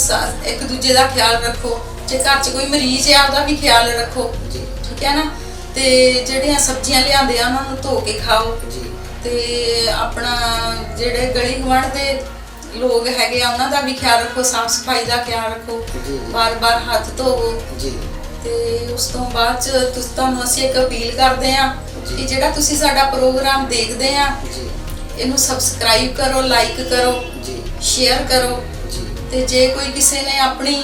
ਇੱਕ ਦੂਜੇ ਦਾ ਖਿਆਲ ਰੱਖੋ। ਜੇ ਘਰ 'ਚ ਕੋਈ ਮਰੀਜ਼ ਆ ਉਹਦਾ ਵੀ ਖਿਆਲ ਰੱਖੋ। ਜੀ। ਠੀਕ ਹੈ ਨਾ? ਤੇ ਜਿਹੜੀਆਂ ਸਬਜ਼ੀਆਂ ਲਿਆਂਦੇ ਆ ਉਹਨਾਂ ਨੂੰ ਧੋ ਕੇ ਖਾਓ। ਜੀ। ਤੇ ਆਪਣਾ ਜਿਹੜੇ ਗਲੀ ਗੁਆਂਢ ਦੇ ਲੋਕ ਹੈਗੇ ਆ ਉਹਨਾਂ ਦਾ ਵੀ ਖਿਆਲ ਰੱਖੋ, ਸਾਫ ਸਫਾਈ ਦਾ ਖਿਆਲ ਰੱਖੋ। ਬਾਰ-ਬਾਰ ਹੱਥ ਧੋਵੋ। ਜੀ। ਤੇ ਉਸ ਤੋਂ ਬਾਅਦ 'ਚ ਤੁਹਾਨੂੰ ਅਸੀਂ ਇੱਕ ਅਪੀਲ ਕਰਦੇ ਆ ਕਿ ਜਿਹੜਾ ਤੁਸੀਂ ਸਾਡਾ ਪ੍ਰੋਗਰਾਮ ਦੇਖਦੇ ਆ ਇਹਨੂੰ ਸਬਸਕ੍ਰਾਈਬ ਕਰੋ, ਲਾਈਕ ਕਰੋ, ਸ਼ੇਅਰ ਕਰੋ। ਤੇ ਜੇ ਕੋਈ ਕਿਸੇ ਨੇ ਆਪਣੀ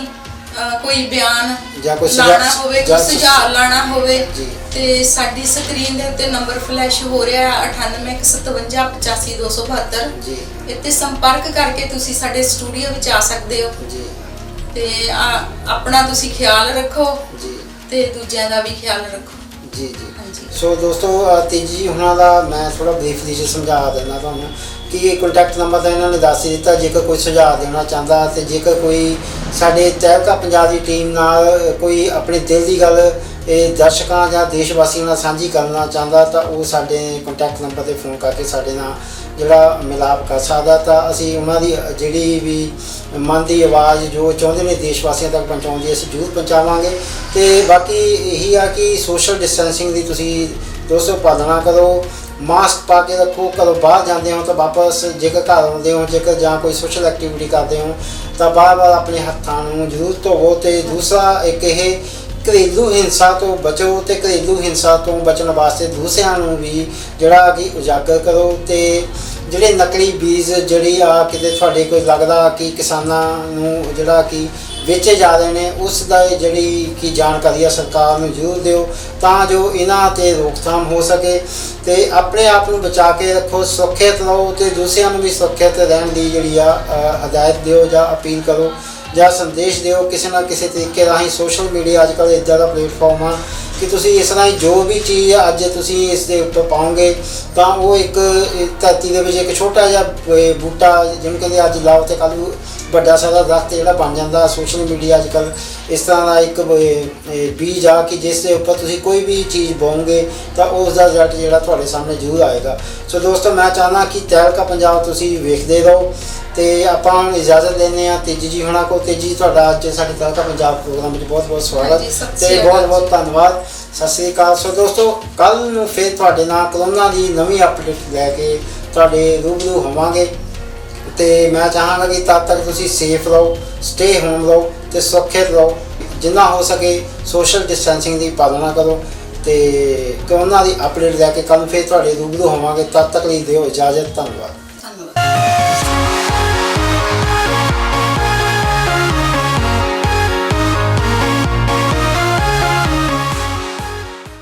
ਕੋਈ ਬਿਆਨ ਲਾਣਾ ਹੋਵੇ, ਕੋਈ ਸੁਝਾਅ ਲਾਣਾ ਹੋਵੇ ਤੇ ਸਾਡੀ ਸਕਰੀਨ ਦੇ ਉੱਤੇ ਨੰਬਰ ਫਲੈਸ਼ ਹੋ ਰਿਹਾ 9815585272। ਇੱਥੇ ਸੰਪਰਕ ਕਰਕੇ ਤੁਸੀਂ ਸਾਡੇ ਸਟੂਡੀਓ ਵਿੱਚ ਆ ਸਕਦੇ ਹੋ। ਤੇ ਆਪਣਾ ਤੁਸੀਂ ਖਿਆਲ ਰੱਖੋ ਤੇ ਦੂਜਿਆਂ ਦਾ ਵੀ ਖਿਆਲ ਰੱਖੋ। ਜੀ ਜੀ। ਸੋ ਦੋਸਤੋ, ਤੇਜੀ ਹੁਣਾਂ ਦਾ ਮੈਂ ਥੋੜਾ ਬਰੀਫਲੀ ਸਮਝਾ ਦਿੰਦਾ ਤੁਹਾਨੂੰ ਕਿ ਕੰਟੈਕਟ ਨੰਬਰ ਤਾਂ ਇਹਨਾਂ ਨੇ ਦੱਸ ਹੀ ਦਿੱਤਾ। ਜੇਕਰ ਕੋਈ ਸੁਝਾਅ ਦੇਣਾ ਚਾਹੁੰਦਾ ਤੇ ਜੇਕਰ ਕੋਈ ਸਾਡੇ ਤਹਿਲਕਾ ਪੰਜਾਬ ਦੀ ਟੀਮ ਨਾਲ ਕੋਈ ਆਪਣੇ ਦਿਲ ਦੀ ਗੱਲ ਦਰਸ਼ਕਾਂ ਜਾਂ ਦੇਸ਼ ਵਾਸੀਆਂ ਨਾਲ ਸਾਂਝੀ ਕਰਨਾ ਚਾਹੁੰਦਾ ਤਾਂ ਉਹ ਸਾਡੇ ਕੰਟੈਕਟ ਨੰਬਰ 'ਤੇ ਫੋਨ ਕਰਕੇ ਸਾਡੇ ਨਾਲ ਜਿਹੜਾ ਮਿਲਾਪ ਕਰ ਸਕਦਾ। ਤਾਂ ਅਸੀਂ ਉਹਨਾਂ ਦੀ ਜਿਹੜੀ ਵੀ ਮਨ ਦੀ ਆਵਾਜ਼ ਜੋ ਚਾਹੁੰਦੇ ਨੇ ਦੇਸ਼ ਵਾਸੀਆਂ ਤੱਕ ਪਹੁੰਚਾਉਣ ਦੀ ਅਸੀਂ ਜ਼ਰੂਰ ਪਹੁੰਚਾਵਾਂਗੇ। ਤੇ ਬਾਕੀ ਇਹੀ ਆ ਕਿ ਸੋਸ਼ਲ ਡਿਸਟੈਂਸਿੰਗ ਦੀ ਤੁਸੀਂ ਦੋਸਤੋ ਪਾਲਣਾ ਕਰੋ। ਮਾਸਕ ਪਾ ਕੇ ਰੱਖੋ। ਘਰੋਂ ਬਾਹਰ ਜਾਂਦੇ ਹੋ ਤਾਂ ਵਾਪਸ ਜੇਕਰ ਘਰ ਆਉਂਦੇ ਹੋ, ਜੇਕਰ ਜਾਂ ਕੋਈ ਸੋਸ਼ਲ ਐਕਟੀਵਿਟੀ ਕਰਦੇ ਹੋ ਤਾਂ ਬਾਰ-ਬਾਰ ਆਪਣੇ ਹੱਥਾਂ ਨੂੰ ਜ਼ਰੂਰ ਧੋਵੋ। ਤੇ ਦੂਸਰਾ ਇੱਕ ਇਹ ਘਰੇਲੂ ਹਿੰਸਾ ਤੋਂ ਬਚੋ, ਤੇ ਘਰੇਲੂ ਹਿੰਸਾ ਤੋਂ ਬਚਣ ਵਾਸਤੇ ਦੂਸਰਿਆਂ ਨੂੰ ਵੀ ਜਿਹੜਾ ਕਿ ਉਜਾਗਰ ਕਰੋ। ਤੇ ਜਿਹੜੇ ਨਕਲੀ ਬੀਜ ਜਿਹੜੀ ਆ ਕਿਤੇ ਤੁਹਾਡੇ ਕੋਈ ਲੱਗਦਾ ਕਿ ਕਿਸਾਨਾਂ ਨੂੰ ਜਿਹੜਾ ਕਿ ਵੇਚੇ ਜਾ ਰਹੇ ਨੇ, ਉਸ ਦਾ ਜਿਹੜੀ ਕਿ ਜਾਣਕਾਰੀ ਆ ਸਰਕਾਰ ਨੂੰ ਜ਼ਰੂਰ ਦਿਓ ਤਾਂ ਜੋ ਇਹਨਾਂ 'ਤੇ ਰੋਕਥਾਮ ਹੋ ਸਕੇ। ਤੇ ਆਪਣੇ ਆਪ ਨੂੰ ਬਚਾ ਕੇ ਰੱਖੋ, ਸੁਰੱਖਿਅਤ ਰਹੋ ਤੇ ਦੂਸਰਿਆਂ ਨੂੰ ਵੀ ਸੁਰੱਖਿਅਤ ਰਹਿਣ ਦੀ ਜਿਹੜੀ ਆ ਹਦਾਇਤ ਦਿਓ ਜਾਂ ਅਪੀਲ ਕਰੋ ਜਾਂ ਸੰਦੇਸ਼ ਦਿਓ ਕਿਸੇ ਨਾ ਕਿਸੇ ਤਰੀਕੇ ਰਾਹੀਂ। ਸੋਸ਼ਲ ਮੀਡੀਆ ਅੱਜ ਕੱਲ੍ਹ ਇੱਦਾਂ ਦਾ ਪਲੇਟਫਾਰਮ ਆ ਕਿ ਤੁਸੀਂ ਇਸ ਰਾਹੀਂ ਜੋ ਵੀ ਚੀਜ਼ ਅੱਜ ਤੁਸੀਂ ਇਸ ਦੇ ਉੱਪਰ ਪਾਓਗੇ ਤਾਂ ਉਹ ਇੱਕ ਧਰਤੀ ਦੇ ਵਿੱਚ ਇੱਕ ਛੋਟਾ ਜਿਹਾ ਬੂਟਾ ਜਿਹਨੂੰ ਕਹਿੰਦੇ ਅੱਜ ਲਾਓ ਤੇ ਕੱਲ੍ਹ ਨੂੰ ਵੱਡਾ ਸਾਰਾ ਦਰਖਤ ਜਿਹੜਾ ਬਣ ਜਾਂਦਾ। ਸੋਸ਼ਲ ਮੀਡੀਆ ਅੱਜ ਕੱਲ੍ਹ ਇਸ ਤਰ੍ਹਾਂ ਦਾ ਇੱਕ ਬੀਜ ਆ ਕਿ ਜਿਸ ਦੇ ਉੱਪਰ ਤੁਸੀਂ ਕੋਈ ਵੀ ਚੀਜ਼ ਬੋਓਗੇ ਤਾਂ ਉਸ ਦਾ ਰਿਜ਼ਲਟ ਜਿਹੜਾ ਤੁਹਾਡੇ ਸਾਹਮਣੇ ਜ਼ਰੂਰ ਆਏਗਾ। ਸੋ ਦੋਸਤੋ, ਮੈਂ ਚਾਹੁੰਦਾ ਕਿ ਤਹਿਲਕਾ ਪੰਜਾਬ ਤੁਸੀਂ ਵੇਖਦੇ ਰਹੋ ਤੇ ਆਪਾਂ ਹੁਣ ਇਜਾਜ਼ਤ ਲੈਂਦੇ ਹਾਂ ਤੇਜੀ ਜੀ ਹੋਣਾ ਕੋਲ। ਤੇਜੀ ਤੁਹਾਡਾ ਅੱਜ ਸਾਡੇ ਤਹਿਲਕਾ ਪੰਜਾਬ ਪ੍ਰੋਗਰਾਮ ਵਿੱਚ ਬਹੁਤ-ਬਹੁਤ ਸਵਾਗਤ ਤੇ ਬਹੁਤ-ਬਹੁਤ ਧੰਨਵਾਦ। ਸਤਿ ਸ੍ਰੀ ਅਕਾਲ। ਸੋ ਦੋਸਤੋ, ਕੱਲ੍ਹ ਨੂੰ ਫਿਰ ਤੁਹਾਡੇ ਨਾਲ ਕਰੋਨਾ ਦੀ ਨਵੀਂ ਅਪਡੇਟ ਲੈ ਕੇ ਤੁਹਾਡੇ ਰੂਬਰੂ ਹੋਵਾਂਗੇ ਤੇ ਮੈਂ ਚਾਹਾਂਗਾ ਕਿ ਤਦ ਤੱਕ ਤੁਸੀਂ ਸੇਫ ਰਹੋ, ਸਟੇ ਹੋਮ ਰਹੋ ਤੇ ਸੁਰੱਖਿਅਤ ਰਹੋ। ਜਿੰਨਾ ਹੋ ਸਕੇ ਸੋਸ਼ਲ ਡਿਸਟੈਂਸਿੰਗ ਦੀ ਪਾਲਣਾ ਕਰੋ ਤੇ ਕਰੋਨਾ ਦੀ ਅਪਡੇਟ ਲੈ ਕੇ ਕੱਲ੍ਹ ਫਿਰ ਤੁਹਾਡੇ ਰੂਬਰੂ ਹੋਵਾਂਗੇ। ਤਦ ਤੱਕ ਲਈ ਦਿਓ ਇਜਾਜ਼ਤ। ਧੰਨਵਾਦ।